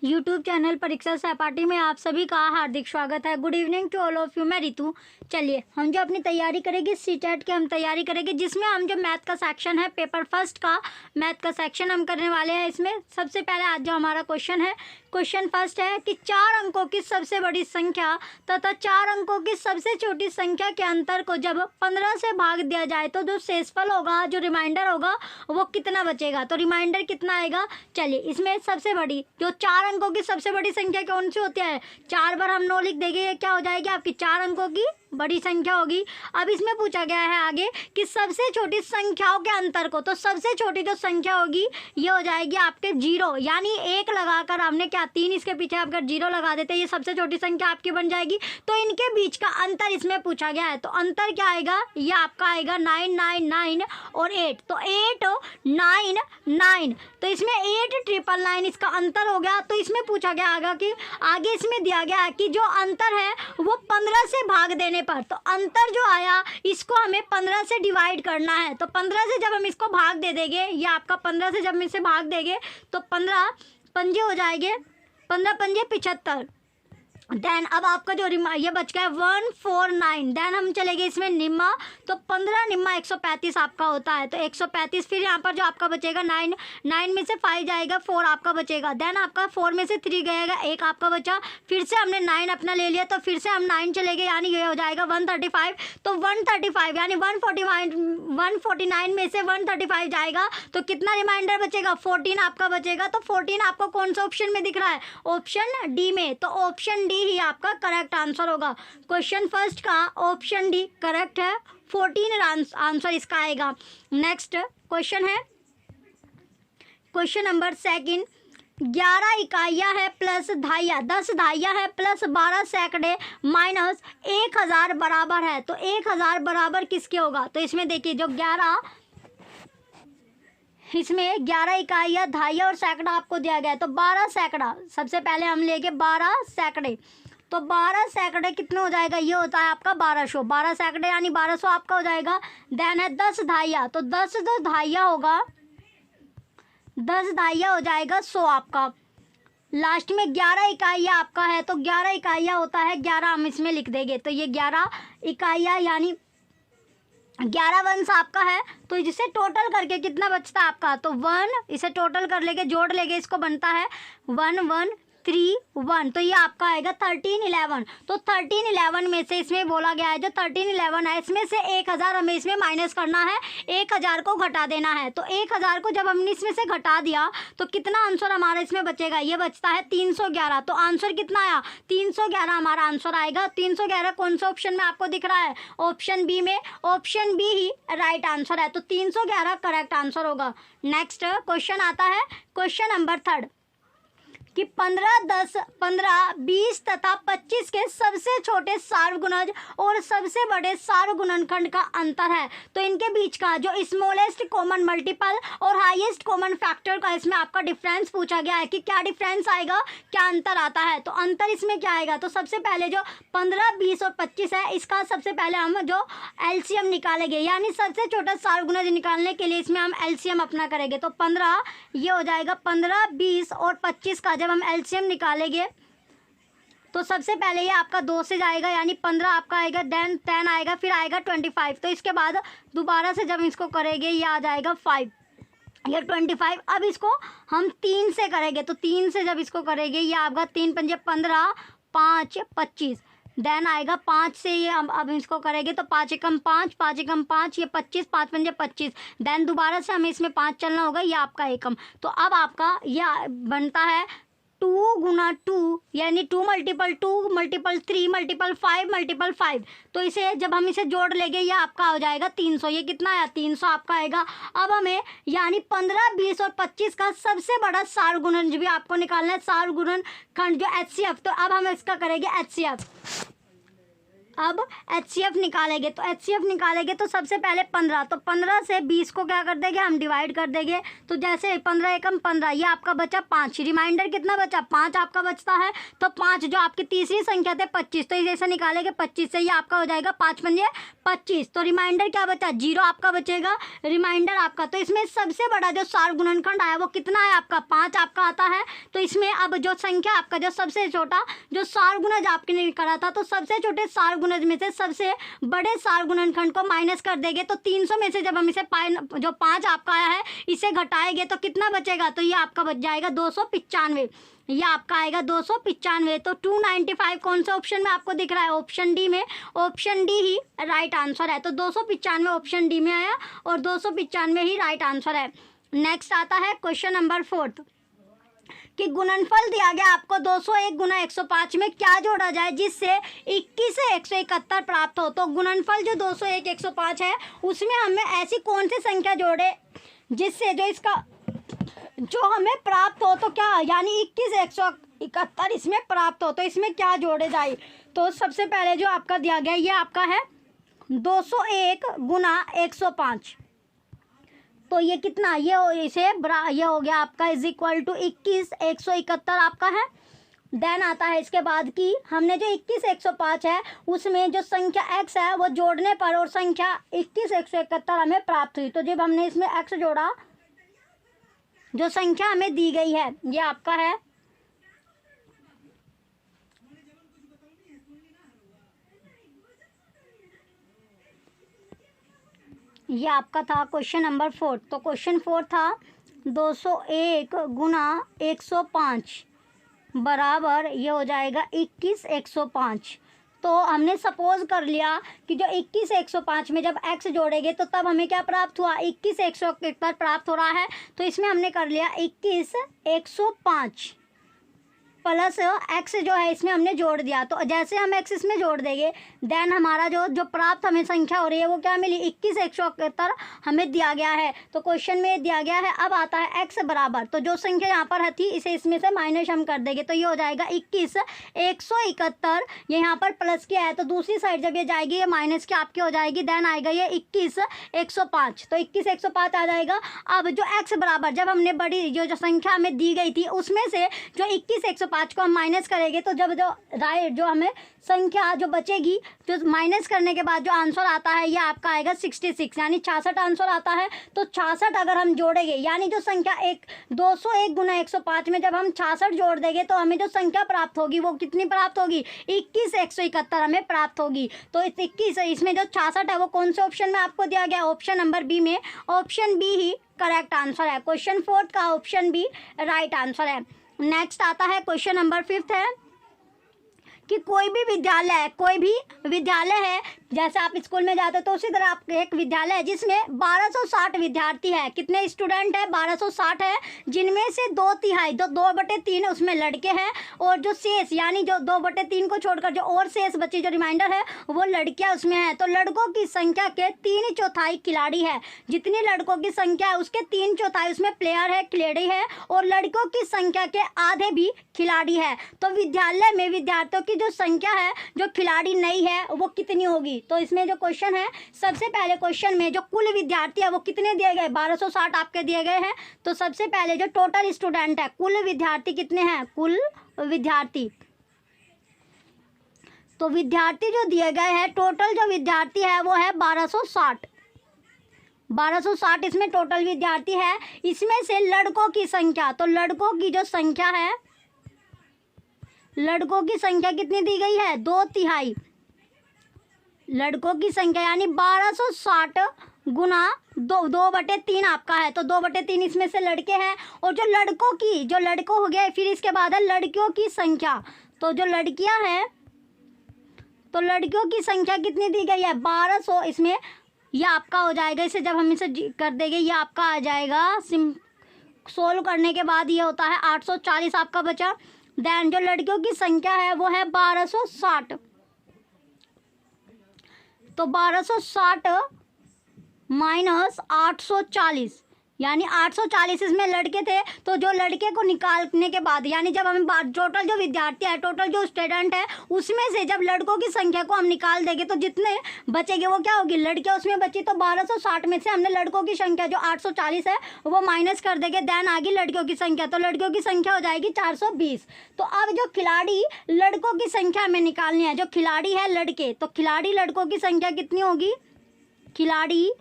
YouTube channel परीक्षा सहपाठी में आप सभी का हार्दिक स्वागत है। Good evening to all of you. मैं रितु। चलिए हम जो अपनी तैयारी करेंगे सीटेट की हम तैयारी करेंगे, जिसमें हम जो मैथ का सेक्शन है पेपर फर्स्ट का मैथ का सेक्शन हम करने वाले हैं। इसमें सबसे पहले आज जो हमारा क्वेश्चन है, क्वेश्चन फर्स्ट है कि 4 अंकों की सबसे बड़ी संख्या तथा 4 अंकों की सबसे छोटी संख्या के अंतर को जब 15 से भाग दिया जाए तो जो शेषफल होगा, जो रिमाइंडर होगा, वो कितना बचेगा। तो रिमाइंडर कितना आएगा। चलिए इसमें सबसे बड़ी जो 4 अंकों की सबसे बड़ी संख्या कौन सी होती है, 4 बार हम 9 लिख देंगे, ये क्या हो जाएगी आपकी 4 अंकों की बड़ी संख्या होगी। अब इसमें पूछा गया है आगे कि सबसे छोटी संख्याओं के अंतर को, तो सबसे छोटी जो संख्या होगी ये हो जाएगी आपके 0, यानी 1 लगाकर हमने क्या 3 इसके पीछे अगर 0 लगा देते ये सबसे छोटी संख्या आपकी बन जाएगी। तो इनके बीच का अंतर इसमें पूछा गया है, तो अंतर क्या आएगा, ये आपका आएगा 999 और 8, तो 8 9 9, तो इसमें 8,999 इसका अंतर हो गया। तो इसमें पूछा गया आगे कि आगे इसमें दिया गया है कि जो अंतर है वो 15 से भाग देने पर, तो अंतर जो आया इसको हमें 15 से डिवाइड करना है। तो 15 से जब हम इसको भाग दे देंगे, ये आपका 15 से जब हम इसे भाग देंगे तो 15 पंजे हो जाएंगे, 15 पंजे 75। देन अब आपका जो ये बच गया 149। देन हम चलेंगे इसमें निम्मा, तो 15 निम्मा 135 आपका होता है, तो 135। फिर यहाँ पर जो आपका बचेगा 9 9 में से 5 जाएगा, 4 आपका बचेगा। देन आपका 4 में से 3 गएगा, 1 आपका बचा। फिर से हमने 9 अपना ले लिया, तो फिर से हम 9 चलेंगे, यानी ये हो जाएगा 135। तो 135 यानी 149 में से 135 जाएगा, तो कितना रिमाइंडर बचेगा 14 आपका बचेगा। तो 14 आपको कौन सा ऑप्शन में दिख रहा है, ऑप्शन डी में, तो ऑप्शन डी ही आपका करेक्ट आंसर होगा। क्वेश्चन फर्स्ट का ऑप्शन डी करेक्ट है, 14 आंसर इसका आएगा। नेक्स्ट क्वेश्चन है क्वेश्चन नंबर सेकंड, 11 इकाइयाँ है प्लस धाइयाँ, 10 धाइयाँ है प्लस 12 सैकड़े माइनस 1000 बराबर है, तो 1000 बराबर किसके होगा। तो इसमें देखिए जो 11 इकाइयाँ धाइयाँ और सैकड़ा आपको दिया गया है, तो 12 सैकड़ा सबसे पहले हम लेंगे 12 सैकड़े, तो 12 सैकड़े कितने हो जाएगा, ये होता है आपका 1200, 12 सैकड़े यानी 1200 आपका हो जाएगा। देन है 10 धाइयाँ, तो 10 जो धाइयाँ होगा 10 धाइयाँ हो जाएगा 100 आपका। लास्ट में 11 इकाइयाँ आपका है, तो 11 इकाइयाँ होता है 11 हम इसमें लिख देंगे, तो ये 11 इकाइयाँ यानी 11 वंस आपका है। तो जिसे टोटल करके कितना बचता है आपका, तो 1 इसे टोटल कर लेके जोड़ लेंगे, इसको बनता है 1131, तो ये आपका आएगा 1311। तो 1311 में से इसमें बोला गया है जो 1311 है इसमें से 1000 हमें इसमें माइनस करना है, 1000 को घटा देना है। तो 1000 को जब हमने इसमें से घटा दिया तो कितना आंसर हमारा इसमें बचेगा, ये बचता है 311। तो आंसर कितना आया 311 हमारा आंसर आएगा। 311 कौन सा ऑप्शन में आपको दिख रहा है, ऑप्शन बी में, ऑप्शन बी ही राइट आंसर है, तो 311 करेक्ट आंसर होगा। नेक्स्ट क्वेश्चन आता है क्वेश्चन नंबर थर्ड कि 15, 10, 15, 20 तथा 25 के सबसे छोटे सार्वगुणज और सबसे बड़े सार्वगुणनखंड का अंतर है। तो इनके बीच का जो स्मॉलेस्ट कॉमन मल्टीपल और हाईएस्ट कॉमन फैक्टर का इसमें आपका डिफरेंस पूछा गया है कि क्या डिफरेंस आएगा, क्या अंतर आता है। तो अंतर इसमें क्या आएगा, तो सबसे पहले जो 15, 20 और 25 है इसका सबसे पहले हम जो एलसीएम निकालेंगे, यानी सबसे छोटा सार्वगुणज निकालने के लिए इसमें हम एलसीएम अपना करेंगे। तो 15 ये हो जाएगा 15, 20 और 25 का जब हम एलसीएम निकालेंगे तो सबसे पहले ये आपका 2 से जाएगा, यानी 15 आपका आएगा, देन 10 आएगा, फिर आएगा 25। तो इसके बाद दोबारा से जब इसको करेंगे ये आ जाएगा 5, ये 25। अब इसको हम 3 से करेंगे, तो 3 से जब इसको करेंगे ये आपका 3 पंजे 15, 5 25, देन आएगा 5 से ये अब इसको करेंगे तो 5 एकम 5, 5 एकम 5, ये 25, 5 पंजे 25, देन दोबारा से हमें इसमें 5 चलना होगा, ये आपका एकम। तो अब आपका यह बनता है 2 गुना 2 यानी 2 मल्टीपल 2 मल्टीपल 3 मल्टीपल 5 मल्टीपल 5। तो इसे जब हम इसे जोड़ लेंगे ये आपका हो जाएगा 300। ये कितना आया 300 आपका आएगा। अब हमें यानी 15, 20 और 25 का सबसे बड़ा सार्वगुणज भी आपको निकालना है, सार्वगुणनखंड जो HCF। तो अब हम इसका करेंगे HCF। अब HCF निकालेंगे, तो HCF निकालेंगे तो सबसे पहले 15, तो 15 से 20 को क्या कर देंगे हम डिवाइड कर देंगे। तो जैसे 15 एकम 15, ये आपका बचा 5, रिमाइंडर कितना बचा 5 आपका बचता है। तो 5 जो आपकी तीसरी संख्या थे 25, तो जैसे निकालेंगे 25 से ये आपका हो जाएगा 5 पंजे 25, तो रिमाइंडर क्या बचा 0 आपका बचेगा रिमाइंडर आपका। तो इसमें सबसे बड़ा जो सार गुणनखंड आया वो कितना है आपका 5 आपका आता है। तो इसमें अब जो संख्या आपका जो सबसे छोटा जो सार गुणज आपने करा था, तो सबसे छोटे सार गुणज में से सबसे बड़े सार गुणनखंड को माइनस कर देंगे। तो 300 में से जब हम इसे जो 5 आपका आया है इसे घटाएंगे तो कितना बचेगा, तो ये आपका बच जाएगा 295, ये आपका आएगा 295। तो 295 कौन सा ऑप्शन में आपको दिख रहा है, ऑप्शन डी में, ऑप्शन डी ही राइट आंसर है। तो 295 ऑप्शन डी में आया और 295 ही राइट आंसर है। नेक्स्ट आता है क्वेश्चन नंबर 4 कि गुणनफल दिया गया आपको 201 गुना 105 में क्या जोड़ा जाए जिससे 21 से 171 प्राप्त हो। तो गुणनफल जो 201 105 है उसमें हमें ऐसी कौन सी संख्या जोड़े जिससे जो इसका जो हमें प्राप्त हो, तो क्या यानी 21 से 171 इसमें प्राप्त हो, तो इसमें क्या जोड़े जाए। तो सबसे पहले जो आपका दिया गया ये आपका है 201 गुना 105, तो ये कितना ये हो गया आपका इज इक्वल टू 21 171 आपका है। देन आता है इसके बाद कि हमने जो 21 105 है उसमें जो संख्या x है वो जोड़ने पर और संख्या 21 171 हमें प्राप्त हुई। तो जब हमने इसमें x जोड़ा जो संख्या हमें दी गई है ये आपका है ये आपका था क्वेश्चन नंबर 4। तो क्वेश्चन 4 था 201 गुना 105 बराबर ये हो जाएगा 21 105। तो हमने सपोज कर लिया कि जो 21 105 में जब x जोड़ेंगे तो तब हमें क्या प्राप्त हुआ 21 171 प्राप्त हो रहा है। तो इसमें हमने कर लिया 21 105 प्लस x जो है इसमें हमने जोड़ दिया। तो जैसे हम x इसमें जोड़ देंगे देन हमारा जो प्राप्त हमें संख्या हो रही है वो क्या मिली 21 171 हमें दिया गया है। तो क्वेश्चन में दिया गया है अब आता है x बराबर, तो जो संख्या यहाँ पर थी इसे इसमें से माइनस हम कर देंगे। तो ये हो जाएगा 21 171, ये यहाँ पर प्लस किया है तो दूसरी साइड जब ये जाएगी ये माइनस की आपकी हो जाएगी। देन आएगा ये 21 105, तो 21 105 आ जाएगा। अब जो x बराबर जब हमने बड़ी जो संख्या हमें दी गई थी उसमें से जो 21 105 को हम माइनस करेंगे तो जब जो हमें संख्या जो बचेगी जो माइनस करने के बाद जो आंसर आता है ये आपका आएगा 66 यानी 66 आंसर आता है। तो 66 अगर हम जोड़ेंगे यानी जो संख्या 201 गुना 105 में जब हम 66 जोड़ देंगे तो हमें जो संख्या प्राप्त होगी वो कितनी प्राप्त होगी 21 171 हमें प्राप्त होगी। तो इस 21 इसमें जो 66 है वो कौन से ऑप्शन में आपको दिया गया ऑप्शन नंबर बी में, ऑप्शन बी ही करेक्ट आंसर है। क्वेश्चन 4 का ऑप्शन बी राइट आंसर है। नेक्स्ट आता है क्वेश्चन नंबर 5 है कि कोई भी विद्यालय है जैसे आप स्कूल में जाते तो उसी तरह आप एक विद्यालय है जिसमें 1260 विद्यार्थी है। कितने स्टूडेंट है 1260 है, जिनमें से 2/3 जो 2/3 उसमें लड़के हैं और जो शेष यानी जो 2/3 को छोड़कर जो और शेष बची जो रिमाइंडर है वो लड़कियां उसमें है। तो लड़कों की संख्या के 3/4 खिलाड़ी है, जितनी लड़कों की संख्या है उसके 3/4 उसमें प्लेयर है खिलाड़ी है और लड़कों की संख्या के आधे भी खिलाड़ी है। तो विद्यालय में विद्यार्थियों की जो संख्या है जो खिलाड़ी नहीं है वो कितनी होगी। तो इसमें जो क्वेश्चन है सबसे पहले क्वेश्चन में जो कुल विद्यार्थी है वो कितने दिए गए 1260 आपके दिए गए हैं। तो सबसे पहले जो टोटल स्टूडेंट है कुल विद्यार्थी कितने हैं, कुल विद्यार्थी तो विद्यार्थी जो दिए गए हैं टोटल जो विद्यार्थी है वो है 1260 इसमें टोटल विद्यार्थी है। इसमें से लड़कों की संख्या, तो लड़कों की जो संख्या है लड़कों की संख्या कितनी दी गई है 2/3 लड़कों की संख्या यानी 1260 गुना 2/3 आपका है। तो 2/3 इसमें से लड़के हैं और जो लड़कों हो गया फिर इसके बाद है लड़कियों की संख्या। तो जो लड़कियां हैं तो लड़कियों की संख्या कितनी दी गई है 1200, इसमें ये आपका हो जाएगा इसे जब हम इसे कर देंगे ये आपका आ जाएगा सोल्व करने के बाद ये होता है 840 आपका बचा। देन जो लड़कियों की संख्या है वो है 1260, तो 1260 माइनस 840 यानी 840 इसमें लड़के थे, तो जो लड़के को निकालने के बाद यानी जब हमें टोटल जो विद्यार्थी है, टोटल जो स्टूडेंट है, उसमें से जब लड़कों की संख्या को हम निकाल देंगे तो जितने बचेंगे वो क्या होगी, लड़कियां उसमें बची। तो 1260 में से हमने लड़कों की संख्या जो 840 है वो माइनस कर देंगे, देन आगे लड़कियों की संख्या, तो लड़कियों की संख्या हो जाएगी 420। तो अब जो खिलाड़ी लड़कों की संख्या हमें निकालनी है, जो खिलाड़ी है लड़के, तो खिलाड़ी लड़कों की संख्या कितनी होगी, खिलाड़ी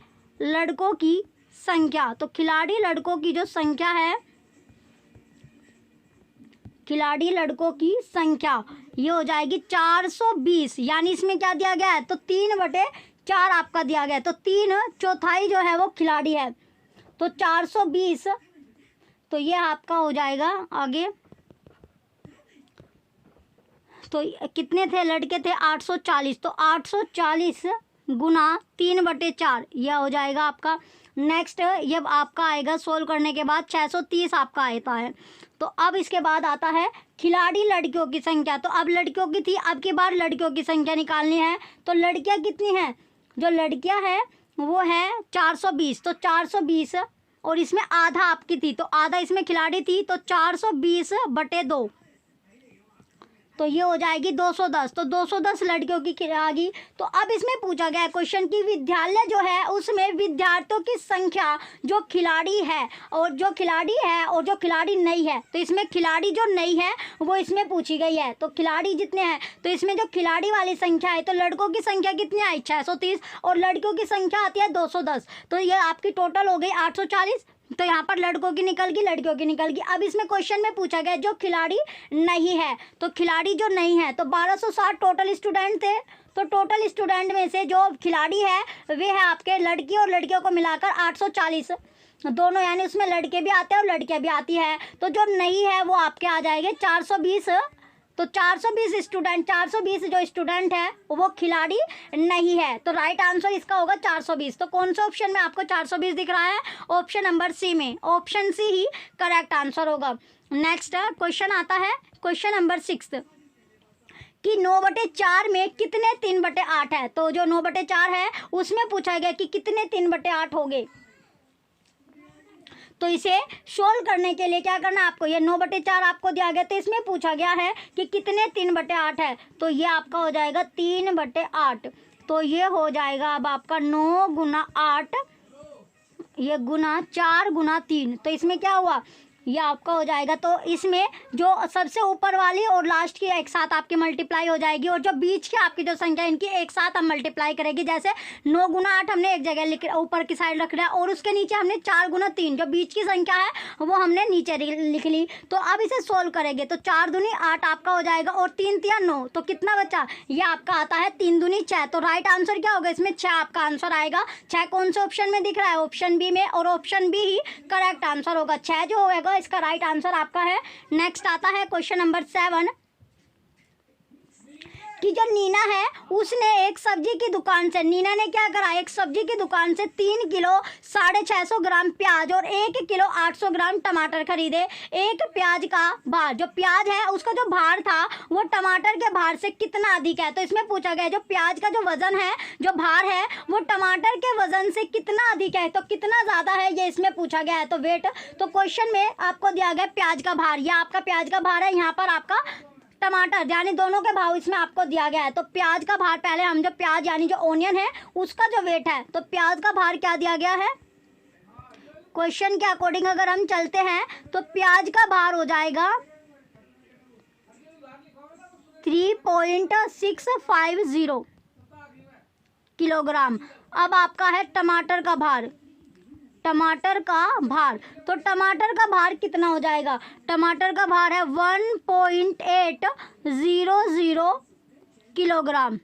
लड़कों की संख्या, तो खिलाड़ी लड़कों की जो संख्या है, खिलाड़ी लड़कों की संख्या ये हो जाएगी 420। यानी इसमें क्या दिया गया है, तो 3/4 आपका दिया गया है, तो 3/4 जो है वो खिलाड़ी है, तो 420, तो ये आपका हो जाएगा आगे। तो कितने थे लड़के थे 840, तो 840 गुना 3/4 यह हो जाएगा आपका। नेक्स्ट ये आपका आएगा सोल्व करने के बाद 630 आपका आता है। तो अब इसके बाद आता है खिलाड़ी लड़कियों की संख्या। तो अब लड़कियों की थी, अब की बार लड़कियों की संख्या निकालनी है। तो लड़कियां कितनी हैं, जो लड़कियां हैं वो है 420, तो 420 और इसमें आधा आपकी थी, तो आधा इसमें खिलाड़ी थी, तो 420/2, तो ये हो जाएगी 210। तो 210 लड़कियों की खिलाड़ी। तो अब इसमें पूछा गया क्वेश्चन कि विद्यालय जो है उसमें विद्यार्थियों की संख्या जो खिलाड़ी है और जो खिलाड़ी नहीं है, तो इसमें खिलाड़ी जो नहीं है वो इसमें पूछी गई है। तो खिलाड़ी जितने हैं, तो इसमें जो खिलाड़ी वाली संख्या है, तो लड़कों की संख्या कितनी आई 630 और लड़कियों की संख्या आती है 210, तो ये आपकी टोटल हो गई 840। तो यहाँ पर लड़कों की निकल गई, लड़कियों की निकल गई। अब इसमें क्वेश्चन में पूछा गया जो खिलाड़ी नहीं है, तो खिलाड़ी जो नहीं है, तो 1260 टोटल स्टूडेंट थे, तो टोटल स्टूडेंट में से जो खिलाड़ी है वे है आपके लड़की और लड़कियों को मिलाकर 840 दोनों, यानी उसमें लड़के भी आते हैं और लड़कियां भी आती है। तो जो नहीं है वो आपके आ जाएंगे 420, तो 420 स्टूडेंट, 420 जो स्टूडेंट है वो खिलाड़ी नहीं है, तो राइट आंसर इसका होगा 420। तो कौन सा ऑप्शन में आपको 420 दिख रहा है, ऑप्शन नंबर सी में, ऑप्शन सी ही करेक्ट आंसर होगा। नेक्स्ट क्वेश्चन आता है क्वेश्चन नंबर 6 कि 9/4 में कितने 3/8 है। तो जो 9/4 है उसमें पूछा गया कि कितने 3/8 हो गए। तो इसे सोल्व करने के लिए क्या करना है आपको, ये 9/4 आपको दिया गया, तो इसमें पूछा गया है कि कितने 3/8 है, तो ये आपका हो जाएगा 3/8। तो ये हो जाएगा अब आपका 9 गुना 8 ये गुना 4 गुना 3, तो इसमें क्या हुआ, ये आपका हो जाएगा। तो इसमें जो सबसे ऊपर वाली और लास्ट की एक साथ आपकी मल्टीप्लाई हो जाएगी और जो बीच की आपकी जो संख्या इनकी एक साथ हम मल्टीप्लाई करेंगे। जैसे 9 गुना 8 हमने एक जगह लिख ऊपर की साइड रख रहा है और उसके नीचे हमने 4 गुना 3 जो बीच की संख्या है वो हमने नीचे लिख ली। तो अब इसे सोल्व करेंगे तो 4 दूनी 8 आपका हो जाएगा और 3 तिया 9, तो कितना बचा, ये आपका आता है 3 दूनी 6। तो राइट आंसर क्या होगा, इसमें 6 आपका आंसर आएगा। 6 कौन से ऑप्शन में दिख रहा है, ऑप्शन बी में, और ऑप्शन बी ही करेक्ट आंसर होगा। 6 जो होगा इसका राइट आंसर आपका है। नेक्स्ट आता है क्वेश्चन नंबर 7 कि जो नीना है उसने एक सब्जी की दुकान से, नीना ने क्या करा, एक सब्जी की दुकान से 3 किलो 650 ग्राम प्याज और 1 किलो 800 ग्राम टमाटर खरीदे। एक प्याज का भार, जो प्याज है उसका जो भार था वो टमाटर के भार से कितना अधिक है। तो इसमें पूछा गया जो प्याज का जो वजन है, जो भार है वो टमाटर के वजन से कितना अधिक है, तो कितना ज़्यादा है ये इसमें पूछा गया है। तो वेट, तो क्वेश्चन में आपको दिया गया प्याज का भार, या आपका प्याज का भार है, यहाँ पर आपका टमाटर, यानी दोनों के भाव इसमें आपको दिया गया है। तो प्याज का भार, पहले हम जो प्याज यानी जो ओनियन है उसका जो वेट है, तो प्याज का भार क्या दिया गया है, क्वेश्चन के अकॉर्डिंग अगर हम चलते हैं तो प्याज का भार हो जाएगा 3.650 किलोग्राम। अब आपका है टमाटर का भार, टमाटर का भार, तो टमाटर का भार कितना हो जाएगा, टमाटर का भार है 1.800 किलोग्राम,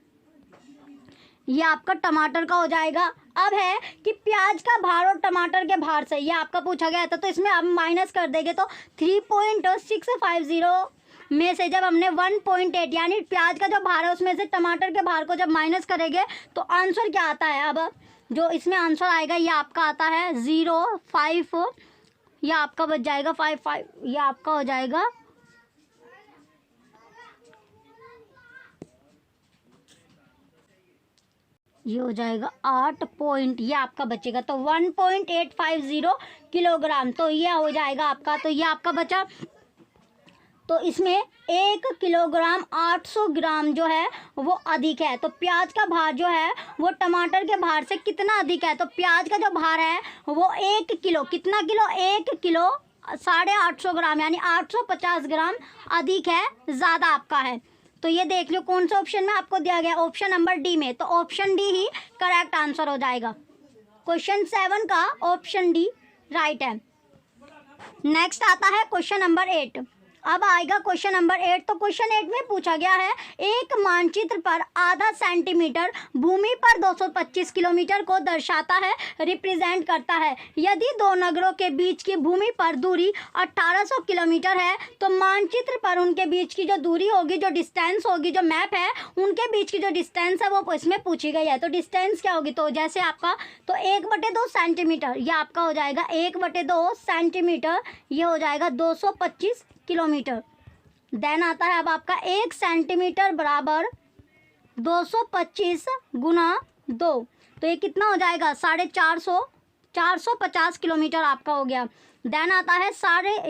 ये आपका टमाटर का हो जाएगा। अब है कि प्याज का भार और टमाटर के भार से, ये आपका पूछा गया था, तो इसमें आप माइनस कर देंगे तो 3.650 में से जब हमने 1.8 यानी प्याज का जो भार है उसमें से टमाटर के भार को जब माइनस करेंगे तो आंसर क्या आता है, अब जो इसमें आंसर आएगा ये आपका आता है 0.5, ये आपका बच जाएगा 5, ये आपका हो जाएगा 0.5 ये हो जाएगा 8 पॉइंट, ये आपका बचेगा तो 1.850 किलोग्राम, तो ये हो जाएगा आपका, तो ये आपका बचा। तो इसमें 1 किलोग्राम 800 ग्राम जो है वो अधिक है। तो प्याज का भार जो है वो टमाटर के भार से कितना अधिक है? तो प्याज का जो भार है वो 1 किलो, कितना किलो? 1 किलो 850 ग्राम, यानी 850 ग्राम अधिक है, ज़्यादा आपका है। तो ये देख लो कौन सा ऑप्शन में आपको दिया गया, ऑप्शन नंबर डी में, तो ऑप्शन डी ही करेक्ट आंसर हो जाएगा। क्वेश्चन 7 का ऑप्शन डी राइट है। नेक्स्ट आता है क्वेश्चन नंबर 8। अब आएगा क्वेश्चन नंबर 8। तो क्वेश्चन 8 में पूछा गया है, एक मानचित्र पर आधा सेंटीमीटर भूमि पर 225 किलोमीटर को दर्शाता है, रिप्रेजेंट करता है। यदि दो नगरों के बीच की भूमि पर दूरी 1800 किलोमीटर है, तो मानचित्र पर उनके बीच की जो दूरी होगी, जो डिस्टेंस होगी, जो मैप है उनके बीच की जो डिस्टेंस है वो इसमें पूछी गई है। तो डिस्टेंस क्या होगी? तो जैसे आपका, तो 1/2 सेंटीमीटर, ये आपका हो जाएगा 1/2 सेंटीमीटर, ये हो जाएगा 225 किलोमीटर। देन आता है अब आपका 1 सेंटीमीटर बराबर 225 गुना 2, तो ये कितना हो जाएगा? 450 किलोमीटर आपका हो गया। देन आता है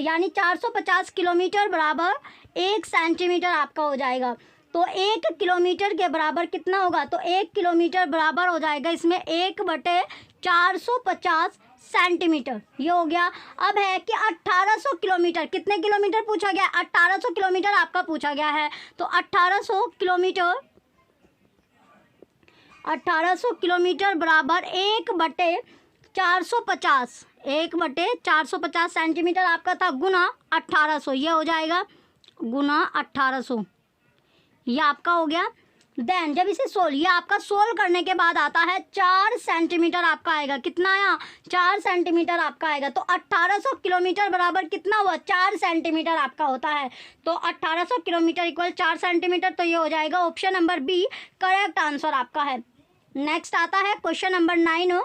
यानी 450 किलोमीटर बराबर 1 सेंटीमीटर आपका हो जाएगा। तो 1 किलोमीटर के बराबर कितना होगा? तो 1 किलोमीटर बराबर हो जाएगा इसमें 1/450 सेंटीमीटर, ये हो गया। अब है कि 1800 किलोमीटर, कितने किलोमीटर पूछा गया? 1800 किलोमीटर आपका पूछा गया है। तो 1800 किलोमीटर बराबर 1/450 सेंटीमीटर आपका था, गुना 1800, ये हो जाएगा गुना 1800, ये आपका हो गया। देन जब इसे ये आपका सोल्व करने के बाद आता है 4 सेंटीमीटर आपका आएगा, कितना आया? 4 सेंटीमीटर आपका आएगा। तो 1800 किलोमीटर बराबर कितना हुआ? 4 सेंटीमीटर आपका होता है। तो 1800 किलोमीटर इक्वल 4 सेंटीमीटर, तो ये हो जाएगा option number B correct answer आपका है। नेक्स्ट आता है क्वेश्चन नंबर 9।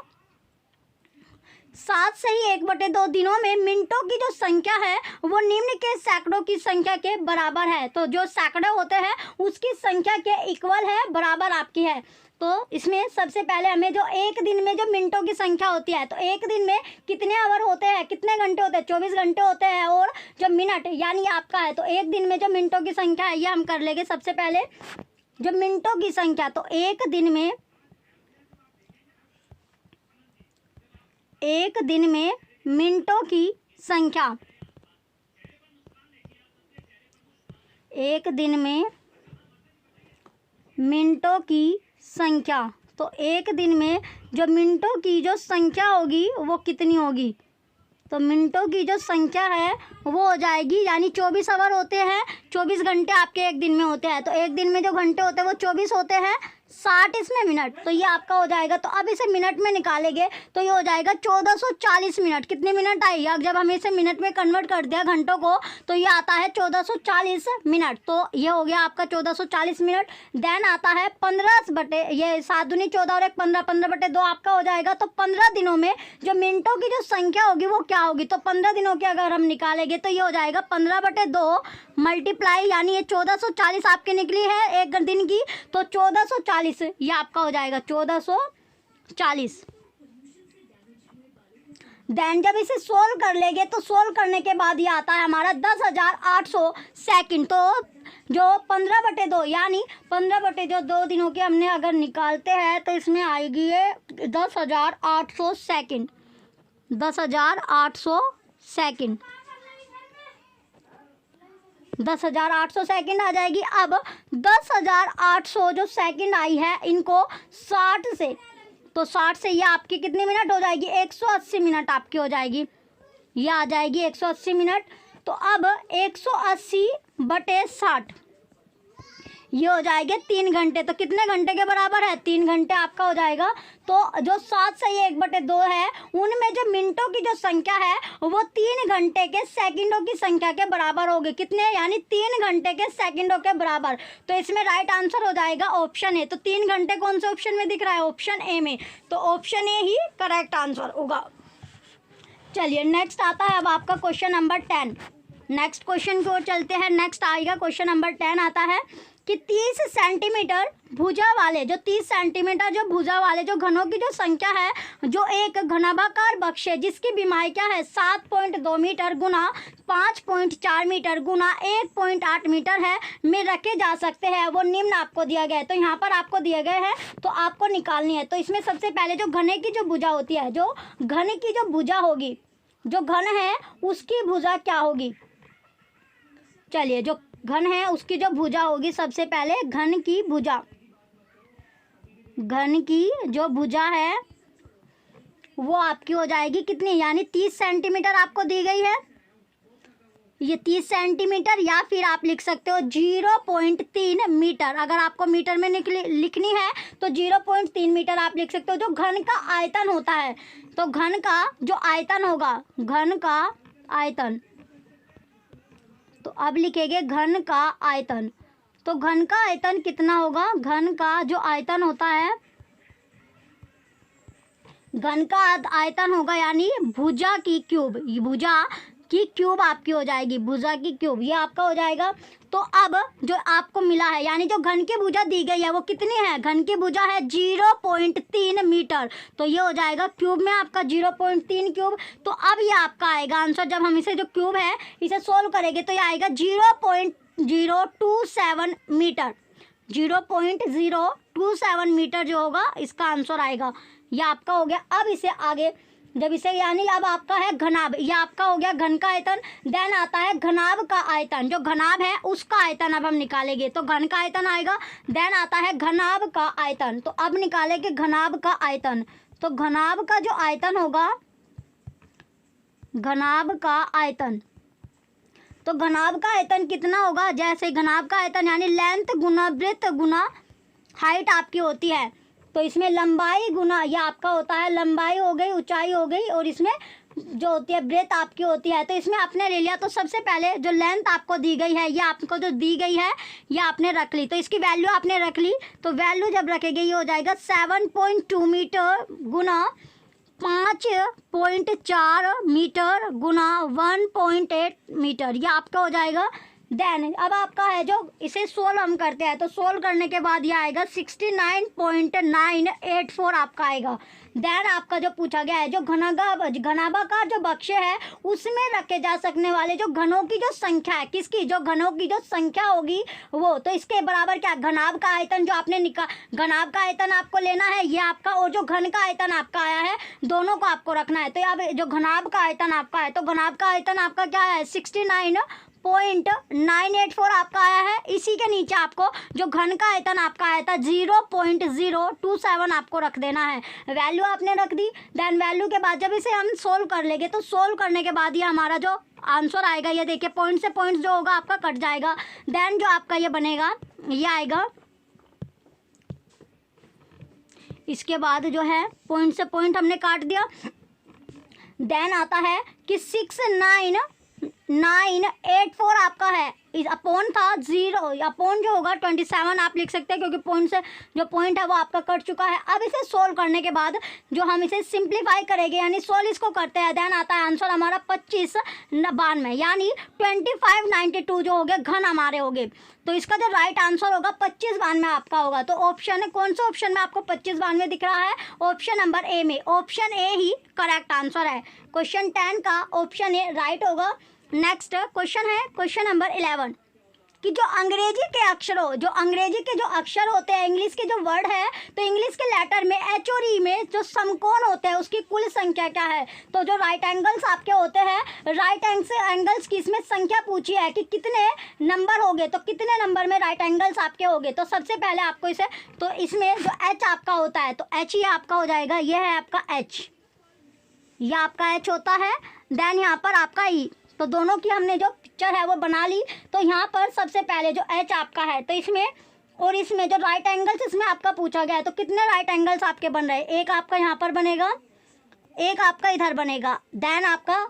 7 से ही 1/2 दिनों में मिनटों की जो संख्या है वो निम्न के सैकड़ों की संख्या के बराबर है। तो जो सैकड़े होते हैं उसकी संख्या के इक्वल है, बराबर आपकी है। तो इसमें सबसे पहले हमें जो एक दिन में जो मिनटों की संख्या होती है, तो एक दिन में कितने आवर होते हैं, कितने घंटे होते हैं? 24 घंटे होते हैं। और जो मिनट यानी आपका है, तो एक दिन में जो मिनटों की संख्या है ये हम कर लेंगे सबसे पहले। जो मिनटों की संख्या, तो एक दिन में मिनटों की संख्या, एक दिन में मिनटों की संख्या, तो एक दिन में जो मिनटों की जो संख्या होगी वो कितनी होगी? तो मिनटों की जो संख्या है वो हो जाएगी, यानी 24 आवर होते हैं, 24 घंटे आपके एक दिन में होते हैं। तो एक दिन में जो घंटे होते हैं वो 24 होते हैं, 60 इसमें मिनट, तो ये आपका हो जाएगा। तो अब इसे मिनट में निकालेंगे तो ये हो जाएगा 1440 मिनट। कितने मिनट आई? अब जब हमें इसे मिनट में कन्वर्ट कर दिया घंटों को, तो ये आता है 1440 मिनट। तो ये हो गया आपका 1440 मिनट। देन आता है 7 दूनी 14 और 1 15, 15/2 आपका हो जाएगा। तो 15 दिनों में जो मिनटों की जो संख्या होगी वो क्या होगी? तो 15 दिनों की अगर हम निकालेंगे तो ये हो जाएगा 15/2 मल्टीप्लाई, यानी ये 1440 आपकी निकली है एक दिन की, तो 1440 ये आपका हो जाएगा 1440। देन जब इसे सोल्व कर लेंगे तो सोल्व करने के बाद ये आता है हमारा 10,800 सेकंड। तो जो 15/2 यानी 15/2 दिनों के हमने अगर निकालते हैं तो इसमें आएगी ये 10,800 सेकंड, 10,800 सेकंड, 10,800 सेकंड आ जाएगी। अब 10,800 जो सेकंड आई है इनको 60 से, तो 60 से ये आपकी कितनी मिनट हो जाएगी? 180 मिनट आपकी हो जाएगी, ये आ जाएगी 180 मिनट। तो अब 180/60 ये हो जाएंगे 3 घंटे। तो कितने घंटे के बराबर है? 3 घंटे आपका हो जाएगा। तो जो 7 से 1/2 है उनमें जो मिनटों की जो संख्या है वो 3 घंटे के सेकंडों की संख्या के बराबर होगी। कितने? यानी 3 घंटे के सेकंडों के बराबर। तो इसमें राइट आंसर हो जाएगा ऑप्शन ए। तो 3 घंटे कौन से ऑप्शन में दिख रहा है? ऑप्शन ए में। तो option A he correct answer होगा। चलिए नेक्स्ट आता है अब आपका क्वेश्चन नंबर 10। नेक्स्ट क्वेश्चन की ओर चलते हैं। नेक्स्ट आएगा क्वेश्चन नंबर 10 आता है कि 30 सेंटीमीटर भुजा वाले, जो 30 सेंटीमीटर जो भुजा वाले जो घनों की जो संख्या है, जो एक घनाभाकार बक्से जिसकी बीमारी क्या है 7.2 मीटर गुना 5.4 मीटर गुना 1.8 मीटर है में रखे जा सकते हैं, वो निम्न आपको दिया गया है। तो यहाँ पर आपको दिए गए हैं तो आपको निकालनी है। तो इसमें सबसे पहले जो घने की जो भुजा होती है, जो घन की जो भुजा होगी, जो घन है उसकी भुजा क्या होगी, चलिए जो घन है उसकी जो भुजा होगी, सबसे पहले घन की भुजा, घन की जो भुजा है वो आपकी हो जाएगी कितनी, यानी 30 सेंटीमीटर आपको दी गई है, ये 30 सेंटीमीटर, या फिर आप लिख सकते हो 0.3 मीटर। अगर आपको मीटर में लिखनी है तो 0.3 मीटर आप लिख सकते हो, जो घन का आयतन होता है। तो घन का जो आयतन होगा, घन का आयतन, तो अब लिखेंगे घन का आयतन। तो घन का आयतन कितना होगा, घन का जो आयतन होता है, घन का आयतन होगा यानी भुजा की क्यूब, भुजा की क्यूब आपकी हो जाएगी, भुजा की क्यूब ये आपका हो जाएगा। तो अब जो आपको मिला है, यानी जो घन की भुजा दी गई है वो कितनी है, घन की भुजा है 0.3 मीटर, तो ये हो जाएगा क्यूब में आपका 0.3 क्यूब। तो अब ये आपका आएगा आंसर, जब हम इसे जो क्यूब है इसे सोल्व करेंगे तो ये आएगा 0.027 मीटर, 0.027 मीटर जो होगा इसका आंसर आएगा। ये आपका हो गया। अब इसे आगे जब इसे, यानी अब आपका है घनाभ, ये आपका हो गया घन का आयतन। देन आता है घनाभ का आयतन, जो घनाभ है उसका आयतन अब हम निकालेंगे, तो घन का आयतन आएगा। देन आता है घनाभ का आयतन, तो अब निकालेंगे घनाभ का आयतन। तो घनाभ का जो आयतन होगा, घनाभ का आयतन, तो घनाभ का आयतन कितना होगा, जैसे घनाभ का आयतन यानी लेंथ गुना ब्रेथ गुना हाइट आपकी होती है, तो इसमें लंबाई गुना, ये आपका होता है लंबाई हो गई, ऊंचाई हो गई, और इसमें जो होती है ब्रेथ आपकी होती है। तो इसमें आपने ले लिया, तो सबसे पहले जो लेंथ आपको दी गई है, ये आपको जो दी गई है ये आपने रख ली, तो इसकी वैल्यू आपने रख ली। तो वैल्यू जब रखेंगे ये हो जाएगा 7.2 मीटर गुना 5.4 मीटर गुना 1.8 मीटर, ये आपका हो जाएगा। देन अब आपका है जो इसे सोल्व हम करते हैं, तो सोल्व करने के बाद ये आएगा 69.984 आपका आएगा। देन आपका जो पूछा गया है, जो घनाभाकार जो बक्से है उसमें रखे जा सकने वाले जो घनों की जो संख्या है, किसकी, जो घनों की जो संख्या होगी वो, तो इसके बराबर क्या, घनाभ का आयतन जो आपने घनाभ का आयतन आपको लेना है ये आपका, और जो घन का आयतन आपका आया है दोनों को आपको रखना है। तो अब जो घनाभ का आयतन आपका है, तो घनाभ का आयतन आपका क्या है 69.984 आपका आया है। इसी के नीचे आपको जो घन का आयतन आपका आया था 0.027 आपको रख देना है, वैल्यू आपने रख दी। देन वैल्यू के बाद जब इसे हम सोल्व कर लेंगे, तो सोल्व करने के बाद ये हमारा जो आंसर आएगा, ये देखिए पॉइंट से पॉइंट जो होगा आपका कट जाएगा। देन जो आपका ये बनेगा ये आएगा, इसके बाद जो है पॉइंट से पॉइंट हमने काट दिया। देन आता है कि 69.984 आपका है, इस अपोन था 0, अपोन जो होगा 27 आप लिख सकते हैं, क्योंकि पॉइंट से जो पॉइंट है वो आपका कट चुका है। अब इसे सोल्व करने के बाद जो हम इसे सिंप्लीफाई करेंगे, यानी सोल्व इसको करते हैं, देन आता है आंसर हमारा 2592, यानी 2592 जो हो गए घन हमारे हो गए। तो इसका जो राइट आंसर होगा 2592 आपका होगा। तो ऑप्शन है, कौन सा ऑप्शन में आपको 2592 दिख रहा है, ऑप्शन नंबर ए में, option A he correct answer है। क्वेश्चन 10 का ऑप्शन ए राइट होगा। नेक्स्ट क्वेश्चन है क्वेश्चन नंबर 11 कि जो अंग्रेजी के अक्षरों, जो अंग्रेजी के जो अक्षर होते हैं, इंग्लिश के जो वर्ड है, तो इंग्लिश के लेटर में एच और ई में जो समकोण होते हैं उसकी कुल संख्या क्या है। तो जो राइट एंगल्स आपके होते हैं, राइट एंगल्स की इसमें संख्या पूछी है कि कितने नंबर हो गए, तो कितने नंबर में राइट एंगल्स आपके हो गए। तो सबसे पहले आपको इसे, तो इसमें जो एच आपका होता है, तो एच ही आपका हो जाएगा, यह है आपका एच, यह आपका एच होता है। देन यहाँ पर आपका ई, तो दोनों की हमने जो पिक्चर है वो बना ली। तो यहाँ पर सबसे पहले जो एच आपका है, तो इसमें और इसमें जो राइट एंगल्स इसमें आपका पूछा गया है, तो कितने राइट एंगल्स आपके बन रहे हैं, एक आपका यहाँ पर बनेगा, एक आपका इधर बनेगा, देन आपका